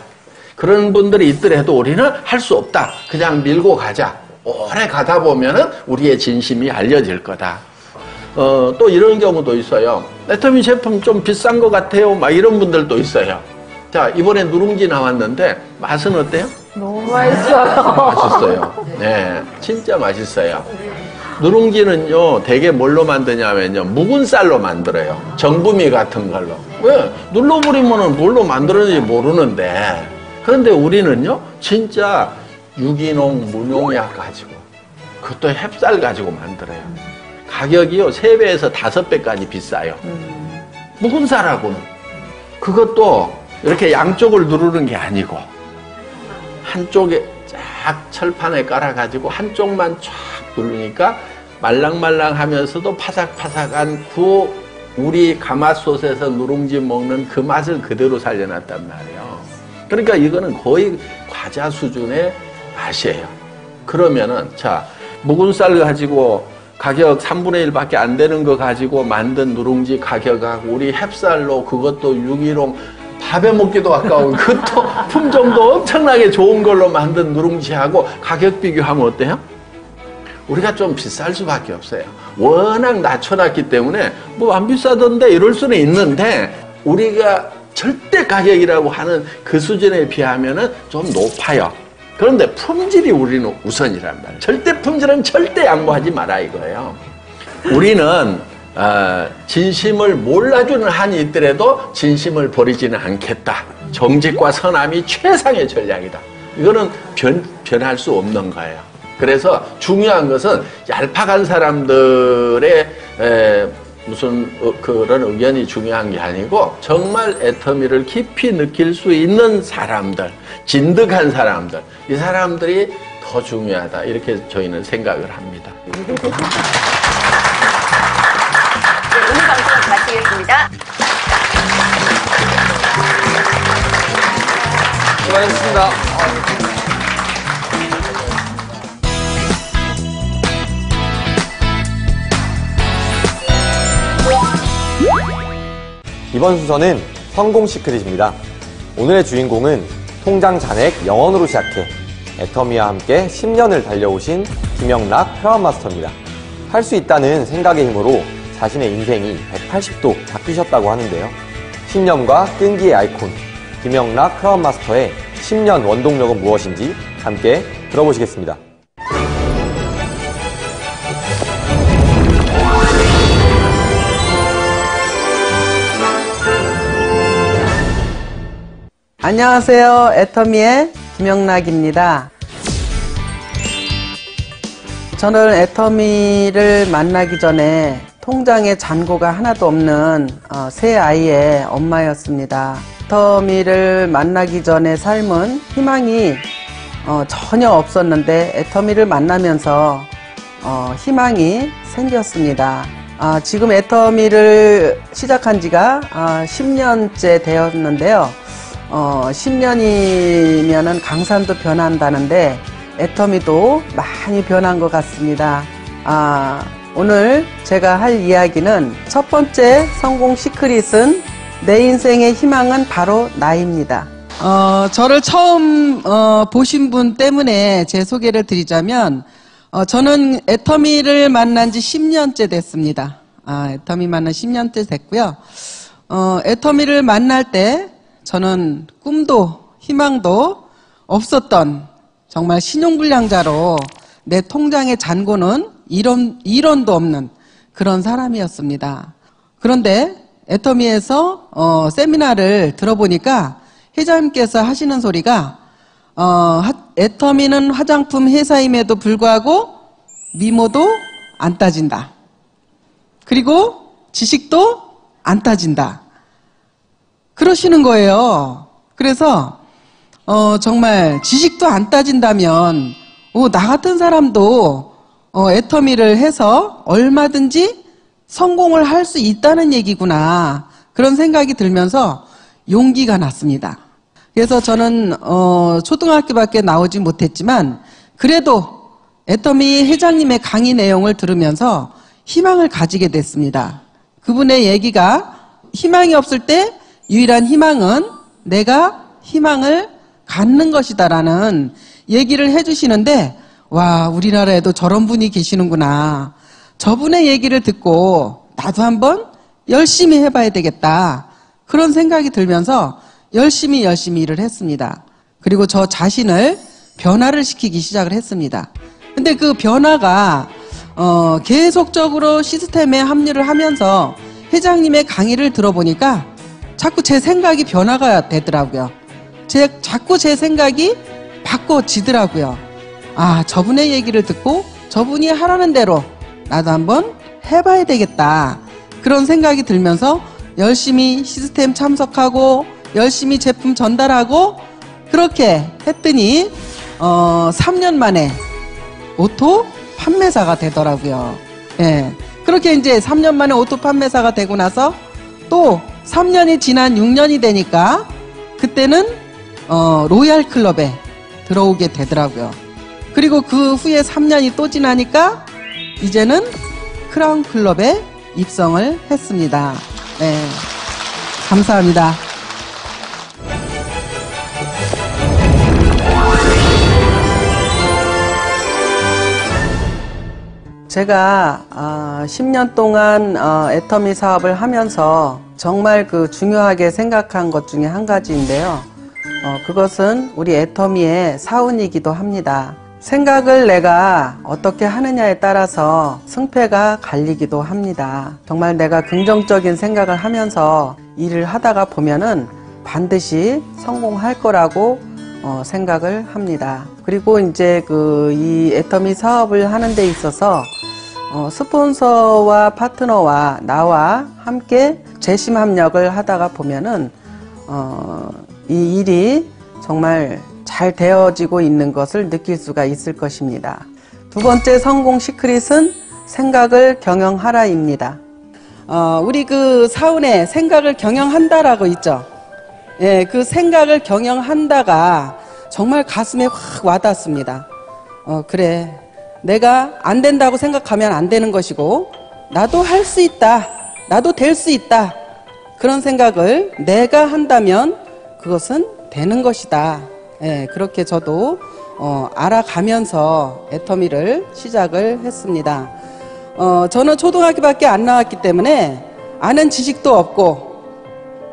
그런 분들이 있더라도 우리는 할 수 없다. 그냥 밀고 가자. 오래 가다 보면은 우리의 진심이 알려질 거다. 또 이런 경우도 있어요. 애터미 제품 좀 비싼 것 같아요. 막 이런 분들도 있어요. 자, 이번에 누룽지 나왔는데 맛은 어때요? 너무 맛있어요. 맛있어요. 네, 진짜 맛있어요. 누룽지는요, 되게 뭘로 만드냐면요, 묵은 쌀로 만들어요. 정부미 같은 걸로. 왜? 눌러버리면은 뭘로 만들었는지 모르는데. 그런데 우리는요, 진짜 유기농 무농약 가지고 그것도 햅쌀 가지고 만들어요. 가격이요 3배에서 5배까지 비싸요. 묵은 쌀하고는. 그것도 이렇게 양쪽을 누르는 게 아니고 한쪽에 쫙 철판에 깔아가지고 한쪽만 쫙 누르니까 말랑말랑하면서도 파삭파삭한 우리 가마솥에서 누룽지 먹는 그 맛을 그대로 살려놨단 말이에요. 그러니까 이거는 거의 과자 수준의 맛이에요. 그러면은 자 묵은 쌀 가지고 가격 3분의 1밖에 안 되는 거 가지고 만든 누룽지 가격하고 우리 햅쌀로 그것도 유기농 밥에 먹기도 아까운 그것도 품종도 엄청나게 좋은 걸로 만든 누룽지하고 가격 비교하면 어때요? 우리가 좀 비쌀 수밖에 없어요. 워낙 낮춰놨기 때문에 뭐 안 비싸던데 이럴 수는 있는데 우리가 절대 가격이라고 하는 그 수준에 비하면은 좀 높아요. 그런데 품질이 우리는 우선이란 말이에요. 절대 품질은 절대 양보하지 마라 이거예요. 우리는 진심을 몰라주는 한이 있더라도 진심을 버리지는 않겠다. 정직과 선함이 최상의 전략이다. 이거는 변할 수 없는 거예요. 그래서 중요한 것은 얄팍한 사람들의 무슨 그런 의견이 중요한 게 아니고 정말 애터미를 깊이 느낄 수 있는 사람들, 진득한 사람들, 이 사람들이 더 중요하다. 이렇게 저희는 생각을 합니다. 네, 오늘 방송 마치겠습니다. 수고하셨습니다. 이번 순서는 성공 시크릿입니다. 오늘의 주인공은 통장 잔액 0원으로 시작해 애터미와 함께 10년을 달려오신 김영락 크라운 마스터입니다. 할 수 있다는 생각의 힘으로 자신의 인생이 180도 바뀌셨다고 하는데요. 신념과 끈기의 아이콘 김영락 크라운 마스터의 10년 원동력은 무엇인지 함께 들어보시겠습니다. 안녕하세요. 애터미의 김영락입니다. 저는 애터미를 만나기 전에 통장에 잔고가 하나도 없는 세 아이의 엄마였습니다. 애터미를 만나기 전의 삶은 희망이 전혀 없었는데 애터미를 만나면서 희망이 생겼습니다. 지금 애터미를 시작한 지가 10년째 되었는데요. 10년이면은 강산도 변한다는데 애터미도 많이 변한 것 같습니다. 오늘 제가 할 이야기는 첫 번째 성공 시크릿은 내 인생의 희망은 바로 나입니다. 저를 처음 보신 분 때문에 제 소개를 드리자면 저는 애터미를 만난 지 10년째 됐습니다. 애터미 만난 10년째 됐고요. 애터미를 만날 때 저는 꿈도 희망도 없었던 정말 신용불량자로 내 통장의 잔고는 1원도 없는 그런 사람이었습니다. 그런데 애터미에서 세미나를 들어보니까 회장님께서 하시는 소리가 애터미는 화장품 회사임에도 불구하고 미모도 안 따진다. 그리고 지식도 안 따진다. 그러시는 거예요. 그래서 정말 지식도 안 따진다면 나 같은 사람도 애터미를 해서 얼마든지 성공을 할 수 있다는 얘기구나. 그런 생각이 들면서 용기가 났습니다. 그래서 저는 초등학교밖에 나오지 못했지만 그래도 애터미 회장님의 강의 내용을 들으면서 희망을 가지게 됐습니다. 그분의 얘기가 희망이 없을 때 유일한 희망은 내가 희망을 갖는 것이다라는 얘기를 해주시는데 와, 우리나라에도 저런 분이 계시는구나. 저분의 얘기를 듣고 나도 한번 열심히 해봐야 되겠다. 그런 생각이 들면서 열심히 일을 했습니다. 그리고 저 자신을 변화를 시키기 시작을 했습니다. 근데 그 변화가 계속적으로 시스템에 합류를 하면서 회장님의 강의를 들어보니까 자꾸 제 생각이 변화가 되더라고요. 자꾸 제 생각이 바꿔지더라고요. 아, 저분의 얘기를 듣고 저분이 하라는 대로 나도 한번 해봐야 되겠다. 그런 생각이 들면서 열심히 시스템 참석하고 열심히 제품 전달하고 그렇게 했더니 3년 만에 오토 판매사가 되더라고요. 예. 그렇게 이제 3년 만에 오토 판매사가 되고 나서 또 3년이 지난 6년이 되니까 그때는 로얄 클럽에 들어오게 되더라고요. 그리고 그 후에 3년이 또 지나니까 이제는 크라운 클럽에 입성을 했습니다. 네. 감사합니다. 제가 10년 동안 애터미 사업을 하면서 정말 그 중요하게 생각한 것 중에 한 가지인데요. 그것은 우리 애터미의 사운이기도 합니다. 생각을 내가 어떻게 하느냐에 따라서 승패가 갈리기도 합니다. 정말 내가 긍정적인 생각을 하면서 일을 하다가 보면은 반드시 성공할 거라고 생각을 합니다. 그리고 이제 이 애터미 사업을 하는 데 있어서 스폰서와 파트너와 나와 함께 재심 협력을 하다가 보면은 이 일이 정말 잘 되어지고 있는 것을 느낄 수가 있을 것입니다. 두 번째 성공 시크릿은 생각을 경영하라입니다. 우리 그 사운에 생각을 경영한다라고 있죠. 예, 그 생각을 경영한다가 정말 가슴에 확 와닿습니다. 그래. 내가 안 된다고 생각하면 안 되는 것이고, 나도 할 수 있다. 나도 될 수 있다. 그런 생각을 내가 한다면 그것은 되는 것이다. 예, 그렇게 저도 알아가면서 애터미를 시작을 했습니다. 저는 초등학교밖에 안 나왔기 때문에 아는 지식도 없고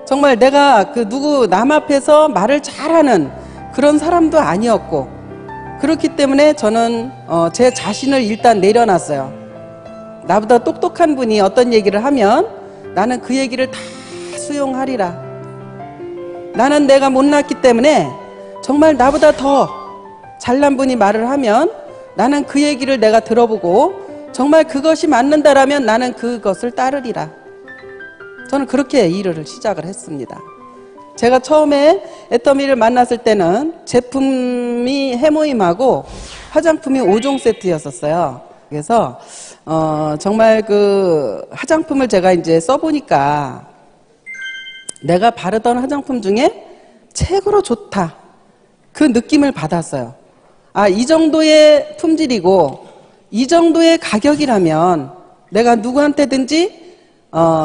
정말 내가 누구 남 앞에서 말을 잘하는 그런 사람도 아니었고 그렇기 때문에 저는 제 자신을 일단 내려놨어요. 나보다 똑똑한 분이 어떤 얘기를 하면 나는 그 얘기를 다 수용하리라. 나는 내가 못났기 때문에 정말 나보다 더 잘난 분이 말을 하면 나는 그 얘기를 내가 들어보고 정말 그것이 맞는다라면 나는 그것을 따르리라. 저는 그렇게 일을 시작을 했습니다. 제가 처음에 애터미를 만났을 때는 제품이 해모임하고 화장품이 5종 세트였었어요. 그래서 정말 그 화장품을 제가 이제 써보니까 내가 바르던 화장품 중에 최고로 좋다. 그 느낌을 받았어요. 아, 이 정도의 품질이고 이 정도의 가격이라면 내가 누구한테든지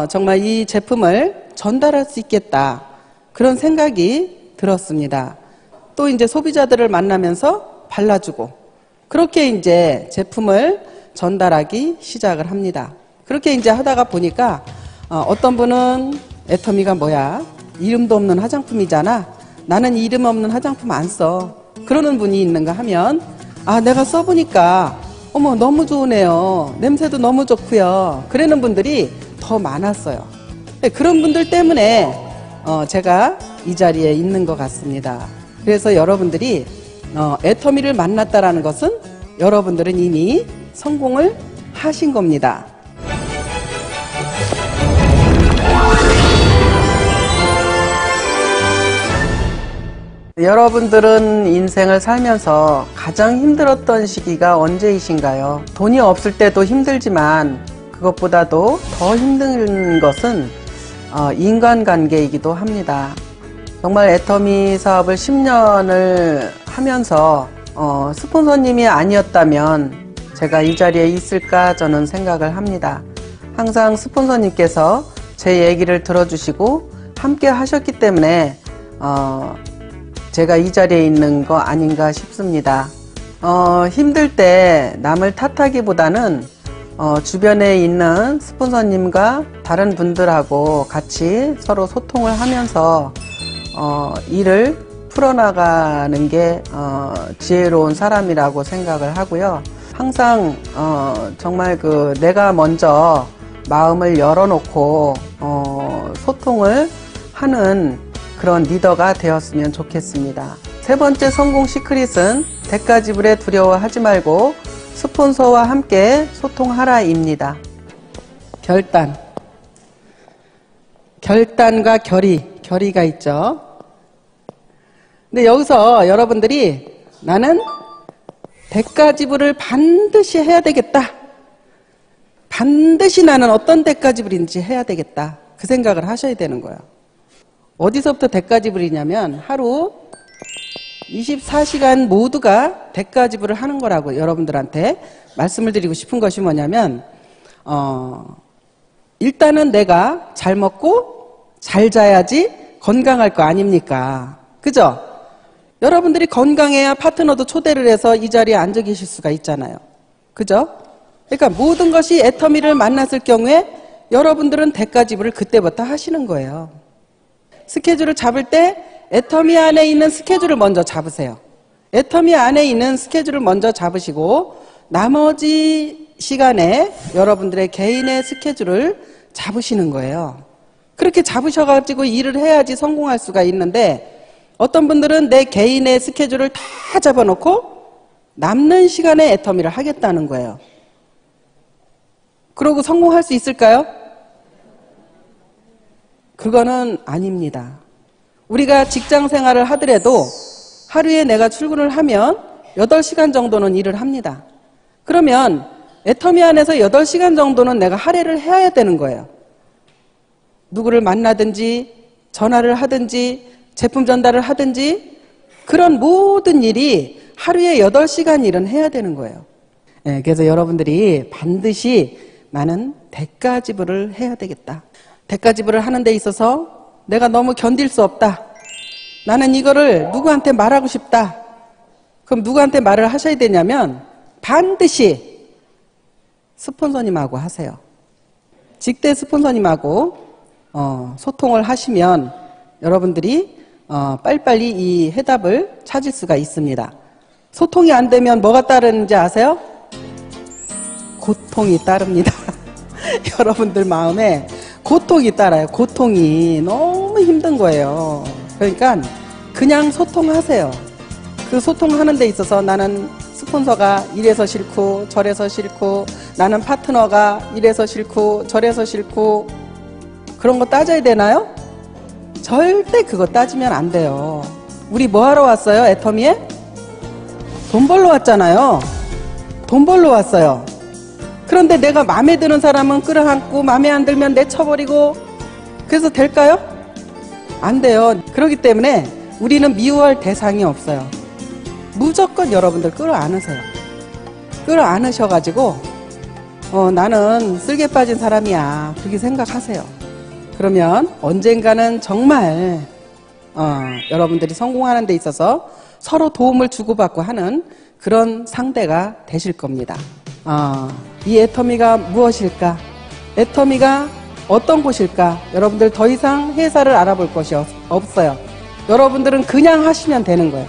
정말 이 제품을 전달할 수 있겠다. 그런 생각이 들었습니다. 또 이제 소비자들을 만나면서 발라주고 그렇게 이제 제품을 전달하기 시작을 합니다. 그렇게 이제 하다가 보니까 어떤 분은 애터미가 뭐야? 이름도 없는 화장품이잖아. 나는 이름 없는 화장품 안 써. 그러는 분이 있는가 하면 아, 내가 써보니까 어머 너무 좋으네요. 냄새도 너무 좋고요. 그러는 분들이 더 많았어요. 그런 분들 때문에 제가 이 자리에 있는 것 같습니다. 그래서 여러분들이 애터미를 만났다라는 것은 여러분들은 이미 성공을 하신 겁니다. 여러분들은 인생을 살면서 가장 힘들었던 시기가 언제이신가요? 돈이 없을 때도 힘들지만 그것보다도 더 힘든 것은 인간관계이기도 합니다. 정말 애터미 사업을 10년을 하면서 스폰서님이 아니었다면 제가 이 자리에 있을까 저는 생각을 합니다. 항상 스폰서님께서 제 얘기를 들어주시고 함께 하셨기 때문에 제가 이 자리에 있는 거 아닌가 싶습니다. 힘들 때 남을 탓하기보다는 주변에 있는 스폰서님과 다른 분들하고 같이 서로 소통을 하면서 일을 풀어나가는 게 지혜로운 사람이라고 생각을 하고요. 항상 정말 내가 먼저 마음을 열어놓고 소통을 하는 그런 리더가 되었으면 좋겠습니다. 세 번째 성공 시크릿은 대가지불에 두려워하지 말고 스폰서와 함께 소통하라입니다. 결단과 결의가 있죠. 근데 여기서 여러분들이 나는 대가지불을 반드시 해야 되겠다. 반드시 나는 어떤 대가지불인지 해야 되겠다. 그 생각을 하셔야 되는 거예요. 어디서부터 대가지불이냐면 하루 24시간 모두가 대가지불을 하는 거라고 여러분들한테 말씀을 드리고 싶은 것이 뭐냐면 일단은 내가 잘 먹고 잘 자야지 건강할 거 아닙니까? 그죠? 여러분들이 건강해야 파트너도 초대를 해서 이 자리에 앉아 계실 수가 있잖아요. 그죠? 그러니까 모든 것이 애터미를 만났을 경우에 여러분들은 대가지불을 그때부터 하시는 거예요. 스케줄을 잡을 때 애터미 안에 있는 스케줄을 먼저 잡으세요. 애터미 안에 있는 스케줄을 먼저 잡으시고 나머지 시간에 여러분들의 개인의 스케줄을 잡으시는 거예요. 그렇게 잡으셔가지고 일을 해야지 성공할 수가 있는데 어떤 분들은 내 개인의 스케줄을 다 잡아놓고 남는 시간에 애터미를 하겠다는 거예요. 그러고 성공할 수 있을까요? 그거는 아닙니다. 우리가 직장 생활을 하더라도 하루에 내가 출근을 하면 8시간 정도는 일을 합니다. 그러면 애터미 안에서 8시간 정도는 내가 할애를 해야 되는 거예요. 누구를 만나든지 전화를 하든지 제품 전달을 하든지 그런 모든 일이 하루에 8시간 일은 해야 되는 거예요. 네, 그래서 여러분들이 반드시 나는 대가지불을 해야 되겠다. 대가지불을 하는 데 있어서 내가 너무 견딜 수 없다. 나는 이거를 누구한테 말하고 싶다. 그럼 누구한테 말을 하셔야 되냐면 반드시 스폰서님하고 하세요. 직대 스폰서님하고 소통을 하시면 여러분들이 빨리빨리 이 해답을 찾을 수가 있습니다. 소통이 안 되면 뭐가 따르는지 아세요? 고통이 따릅니다. 여러분들 마음에 고통이 따라요. 고통이 너무 힘든 거예요. 그러니까 그냥 소통하세요. 그 소통하는 데 있어서 나는 스폰서가 이래서 싫고 저래서 싫고 나는 파트너가 이래서 싫고 저래서 싫고 그런 거 따져야 되나요? 절대 그거 따지면 안 돼요. 우리 뭐 하러 왔어요? 애터미에? 돈 벌러 왔잖아요. 돈 벌러 왔어요. 그런데 내가 마음에 드는 사람은 끌어안고 마음에 안 들면 내쳐버리고 그래서 될까요? 안 돼요. 그렇기 때문에 우리는 미워할 대상이 없어요. 무조건 여러분들 끌어안으세요. 끌어안으셔가지고 나는 쓸개 빠진 사람이야 그렇게 생각하세요. 그러면 언젠가는 정말 여러분들이 성공하는 데 있어서 서로 도움을 주고받고 하는 그런 상대가 되실 겁니다. 이 애터미가 무엇일까? 애터미가 어떤 곳일까? 여러분들 더 이상 회사를 알아볼 것이 없어요. 여러분들은 그냥 하시면 되는 거예요.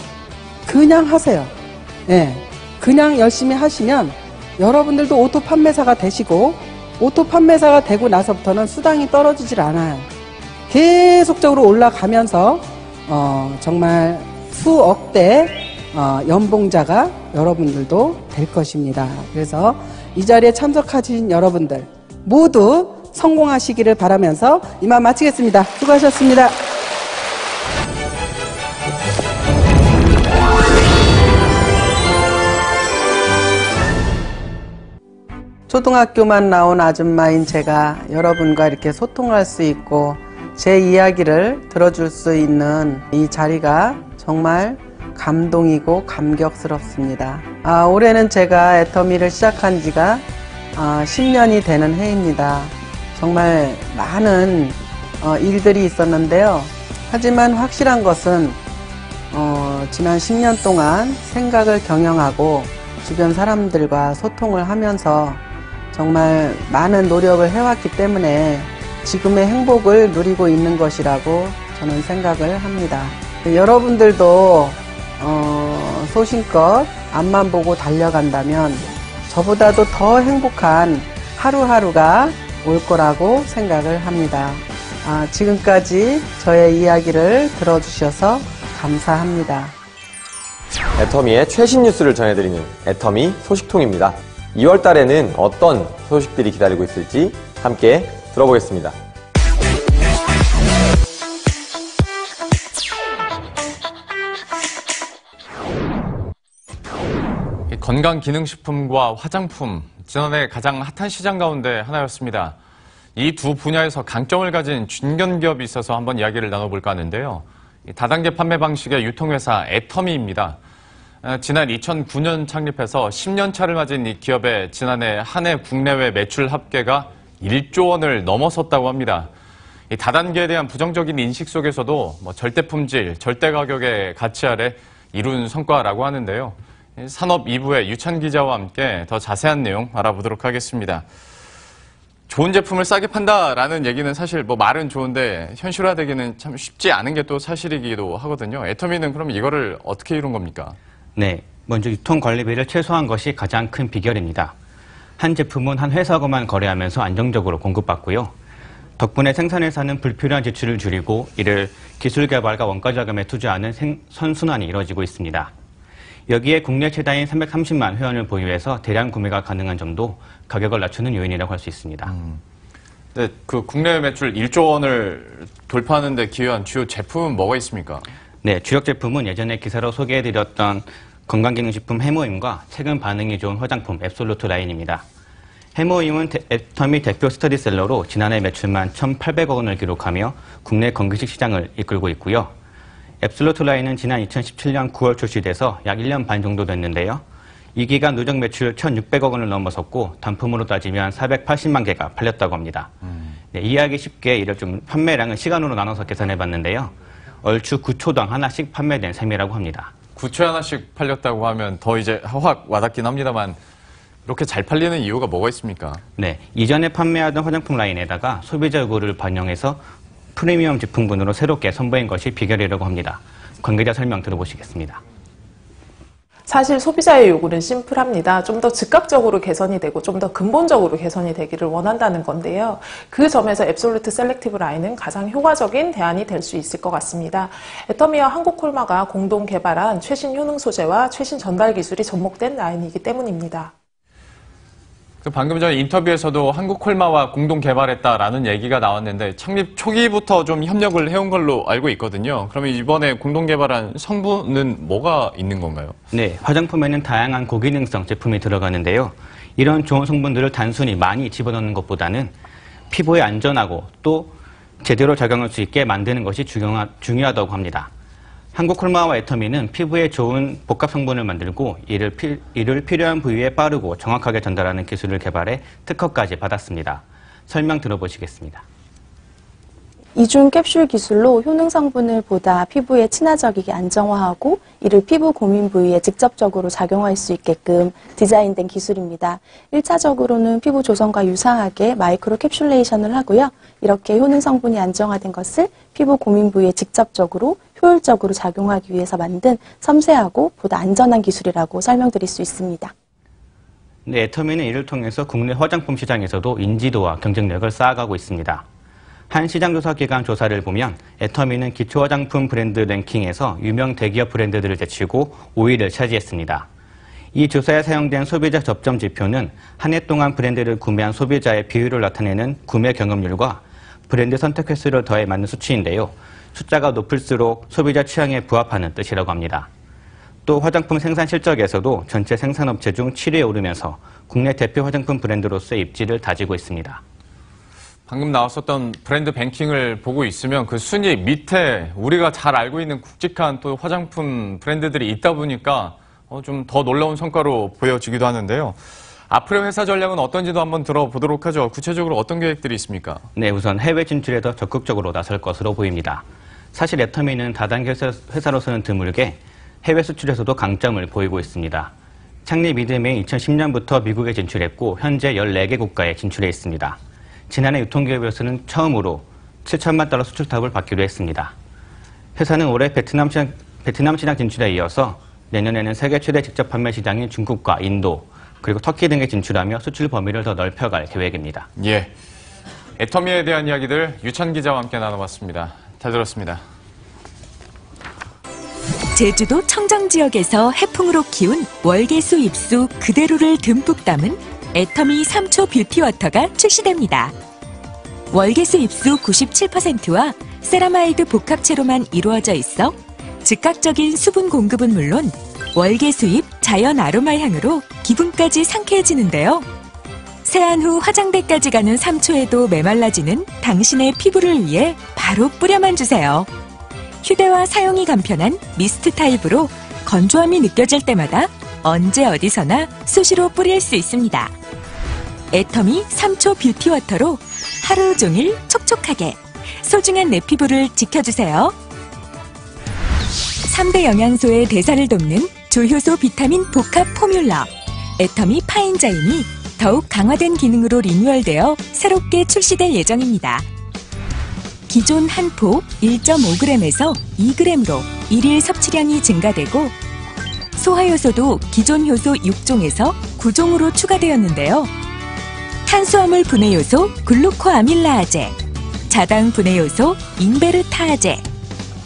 그냥 하세요. 네, 그냥 열심히 하시면 여러분들도 오토 판매사가 되시고 오토 판매사가 되고 나서부터는 수당이 떨어지질 않아요. 계속적으로 올라가면서 정말 수억대 연봉자가 여러분들도 될 것입니다. 그래서 이 자리에 참석하신 여러분들 모두 성공하시기를 바라면서 이만 마치겠습니다. 수고하셨습니다. 초등학교만 나온 아줌마인 제가 여러분과 이렇게 소통할 수 있고 제 이야기를 들어줄 수 있는 이 자리가 정말 감동이고 감격스럽습니다. 올해는 제가 애터미를 시작한 지가 10년이 되는 해입니다. 정말 많은 일들이 있었는데요. 하지만 확실한 것은 지난 10년 동안 생각을 경영하고 주변 사람들과 소통을 하면서 정말 많은 노력을 해왔기 때문에 지금의 행복을 누리고 있는 것이라고 저는 생각을 합니다. 여러분들도 소신껏 앞만 보고 달려간다면 저보다도 더 행복한 하루하루가 올 거라고 생각을 합니다. 지금까지 저의 이야기를 들어주셔서 감사합니다. 애터미의 최신 뉴스를 전해드리는 애터미 소식통입니다. 2월 달에는 어떤 소식들이 기다리고 있을지 함께 들어보겠습니다. 건강기능식품과 화장품, 지난해 가장 핫한 시장 가운데 하나였습니다. 이 두 분야에서 강점을 가진 중견기업이 있어서 한번 이야기를 나눠볼까 하는데요. 다단계 판매 방식의 유통회사 애터미입니다. 지난 2009년 창립해서 10년 차를 맞은 이 기업의 지난해 한 해 국내외 매출 합계가 1조 원을 넘어섰다고 합니다. 이 다단계에 대한 부정적인 인식 속에서도 절대 품질, 절대 가격의 가치 아래 이룬 성과라고 하는데요. 산업 2부의 유찬 기자와 함께 더 자세한 내용 알아보도록 하겠습니다. 좋은 제품을 싸게 판다라는 얘기는 사실 말은 좋은데 현실화되기는 참 쉽지 않은 게 또 사실이기도 하거든요. 애터미는 그럼 이거를 어떻게 이룬 겁니까? 네, 먼저 유통 관리비를 최소화한 것이 가장 큰 비결입니다. 한 제품은 한 회사하고만 거래하면서 안정적으로 공급받고요. 덕분에 생산회사는 불필요한 지출을 줄이고 이를 기술 개발과 원가 자금에 투자하는 선순환이 이루어지고 있습니다. 여기에 국내 최다인 330만 회원을 보유해서 대량 구매가 가능한 점도 가격을 낮추는 요인이라고 할 수 있습니다. 네, 그 국내 매출 1조 원을 돌파하는 데 기여한 주요 제품은 뭐가 있습니까? 네, 주력 제품은 예전에 기사로 소개해드렸던 건강기능식품 해모임과 최근 반응이 좋은 화장품 앱솔루트 라인입니다. 해모임은 애터미 대표 스터디셀러로 지난해 매출만 1,800억 원을 기록하며 국내 건기식 시장을 이끌고 있고요. 앱솔루트 라인은 지난 2017년 9월 출시돼서 약 1년 반 정도 됐는데요. 이 기간 누적 매출 1,600억 원을 넘어섰고 단품으로 따지면 480만 개가 팔렸다고 합니다. 네, 이해하기 쉽게 이를 좀 판매량은 시간으로 나눠서 계산해봤는데요. 얼추 9초당 하나씩 판매된 셈이라고 합니다. 9초에 하나씩 팔렸다고 하면 더 이제 확 와닿긴 합니다만 이렇게 잘 팔리는 이유가 뭐가 있습니까? 네, 이전에 판매하던 화장품 라인에다가 소비자 요구를 반영해서 프리미엄 제품군으로 새롭게 선보인 것이 비결이라고 합니다. 관계자 설명 들어보시겠습니다. 사실 소비자의 요구는 심플합니다. 좀 더 즉각적으로 개선이 되고 좀 더 근본적으로 개선이 되기를 원한다는 건데요. 그 점에서 앱솔루트 셀렉티브 라인은 가장 효과적인 대안이 될 수 있을 것 같습니다. 애터미와 한국콜마가 공동 개발한 최신 효능 소재와 최신 전달 기술이 접목된 라인이기 때문입니다. 방금 전 인터뷰에서도 한국콜마와 공동 개발했다라는 얘기가 나왔는데 창립 초기부터 좀 협력을 해온 걸로 알고 있거든요. 그러면 이번에 공동 개발한 성분은 뭐가 있는 건가요? 네, 화장품에는 다양한 고기능성 제품이 들어가는데요. 이런 좋은 성분들을 단순히 많이 집어넣는 것보다는 피부에 안전하고 또 제대로 작용할 수 있게 만드는 것이 중요하다고 합니다. 한국콜마와 애터미는 피부에 좋은 복합 성분을 만들고 이를 필요한 부위에 빠르고 정확하게 전달하는 기술을 개발해 특허까지 받았습니다. 설명 들어보시겠습니다. 이중 캡슐 기술로 효능 성분을 보다 피부에 친화적이게 안정화하고 이를 피부 고민 부위에 직접적으로 작용할 수 있게끔 디자인된 기술입니다. 1차적으로는 피부 조성과 유사하게 마이크로 캡슐레이션을 하고요. 이렇게 효능 성분이 안정화된 것을 피부 고민 부위에 직접적으로 효율적으로 작용하기 위해서 만든 섬세하고 보다 안전한 기술이라고 설명드릴 수 있습니다. 네, 애터미는 이를 통해서 국내 화장품 시장에서도 인지도와 경쟁력을 쌓아가고 있습니다. 한 시장조사기관 조사를 보면 애터미는 기초 화장품 브랜드 랭킹에서 유명 대기업 브랜드들을 제치고 5위를 차지했습니다. 이 조사에 사용된 소비자 접점 지표는 한 해 동안 브랜드를 구매한 소비자의 비율을 나타내는 구매 경험률과 브랜드 선택 횟수를 더해 맞는 수치인데요. 숫자가 높을수록 소비자 취향에 부합하는 뜻이라고 합니다. 또 화장품 생산 실적에서도 전체 생산업체 중 7위에 오르면서 국내 대표 화장품 브랜드로서의 입지를 다지고 있습니다. 방금 나왔었던 브랜드 뱅킹을 보고 있으면 그 순위 밑에 우리가 잘 알고 있는 굵직한 또 화장품 브랜드들이 있다 보니까 좀 더 놀라운 성과로 보여지기도 하는데요. 앞으로 회사 전략은 어떤지도 한번 들어보도록 하죠. 구체적으로 어떤 계획들이 있습니까? 네, 우선 해외 진출에 더 적극적으로 나설 것으로 보입니다. 사실 애터미는 다단계 회사로서는 드물게 해외 수출에서도 강점을 보이고 있습니다. 창립 이듬해 2010년부터 미국에 진출했고 현재 14개 국가에 진출해 있습니다. 지난해 유통기업에서는 처음으로 7천만 달러 수출탑을 받기로 했습니다. 회사는 올해 베트남 시장 진출에 이어서 내년에는 세계 최대 직접 판매 시장인 중국과 인도, 그리고 터키 등에 진출하며 수출 범위를 더 넓혀갈 계획입니다. 예, 애터미에 대한 이야기들 유찬 기자와 함께 나눠봤습니다. 잘 들었습니다. 제주도 청정 지역에서 해풍으로 키운 월계수 잎수 그대로를 듬뿍 담은 애터미 3초 뷰티워터가 출시됩니다. 월계수 잎수 97%와 세라마이드 복합체로만 이루어져 있어 즉각적인 수분 공급은 물론 월계수잎 자연 아로마 향으로 기분까지 상쾌해지는데요. 세안 후 화장대까지 가는 3초에도 메말라지는 당신의 피부를 위해 바로 뿌려만 주세요. 휴대와 사용이 간편한 미스트 타입으로 건조함이 느껴질 때마다 언제 어디서나 수시로 뿌릴 수 있습니다. 애터미 3초 뷰티워터로 하루 종일 촉촉하게 소중한 내 피부를 지켜주세요. 3대 영양소의 대사를 돕는 조효소 비타민 복합 포뮬러 애터미 파인자임이 더욱 강화된 기능으로 리뉴얼되어 새롭게 출시될 예정입니다. 기존 한 포 1.5g에서 2g으로 일일 섭취량이 증가되고 소화효소도 기존 효소 6종에서 9종으로 추가되었는데요. 탄수화물 분해효소 글루코아밀라아제, 자당 분해효소 인베르타아제,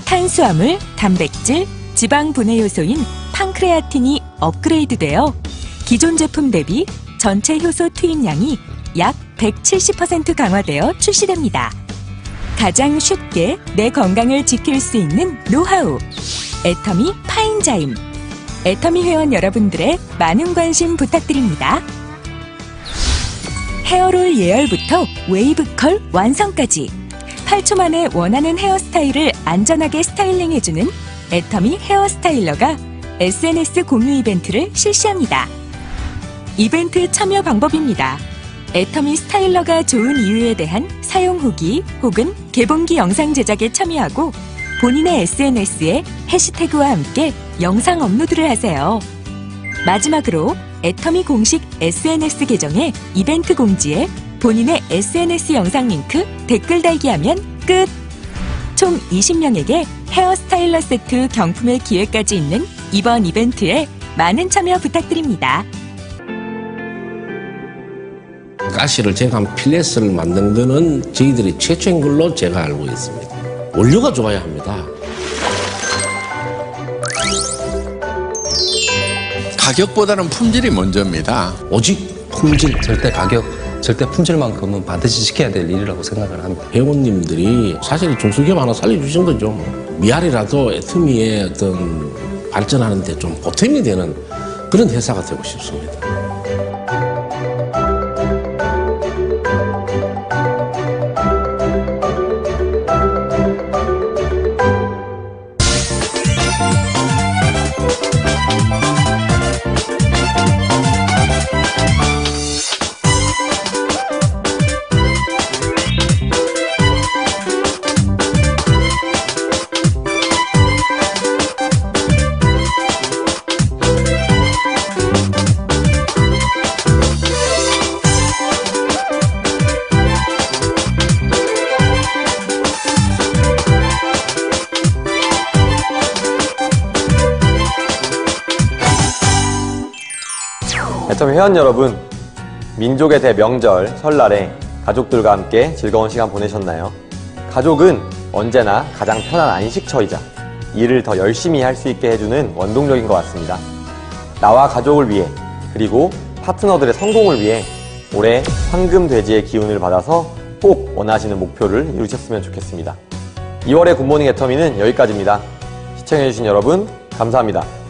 탄수화물, 단백질, 지방 분해효소인 판크레아틴이 업그레이드되어 기존 제품 대비 전체 효소 투입량이 약 170% 강화되어 출시됩니다. 가장 쉽게 내 건강을 지킬 수 있는 노하우 애터미 파인자임. 애터미 회원 여러분들의 많은 관심 부탁드립니다. 헤어롤 예열부터 웨이브컬 완성까지 8초 만에 원하는 헤어스타일을 안전하게 스타일링해주는 애터미 헤어스타일러가 SNS 공유 이벤트를 실시합니다. 이벤트 참여 방법입니다. 애터미 스타일러가 좋은 이유에 대한 사용 후기 혹은 개봉기 영상 제작에 참여하고 본인의 SNS에 해시태그와 함께 영상 업로드를 하세요. 마지막으로 애터미 공식 SNS 계정에 이벤트 공지에 본인의 SNS 영상 링크 댓글 달기하면 끝! 총 20명에게 헤어스타일러 세트 경품의 기회까지 있는 이번 이벤트에 많은 참여 부탁드립니다. 가시를 제거한 필레스를 만드는 데는 저희들이 최초인 걸로 제가 알고 있습니다. 원료가 좋아야 합니다. 가격보다는 품질이 먼저입니다. 오직 품질, 절대 가격, 절대 품질만큼은 반드시 지켜야 될 일이라고 생각을 합니다. 회원님들이 사실 중소기업 하나 살려주신 거죠. 미알이라도 애터미의 어떤 발전하는 데 좀 보탬이 되는 그런 회사가 되고 싶습니다. 애터미 회원 여러분, 민족의 대명절 설날에 가족들과 함께 즐거운 시간 보내셨나요? 가족은 언제나 가장 편한 안식처이자 일을 더 열심히 할 수 있게 해주는 원동력인 것 같습니다. 나와 가족을 위해 그리고 파트너들의 성공을 위해 올해 황금돼지의 기운을 받아서 꼭 원하시는 목표를 이루셨으면 좋겠습니다. 2월의 굿모닝 애터미는 여기까지입니다. 시청해주신 여러분 감사합니다.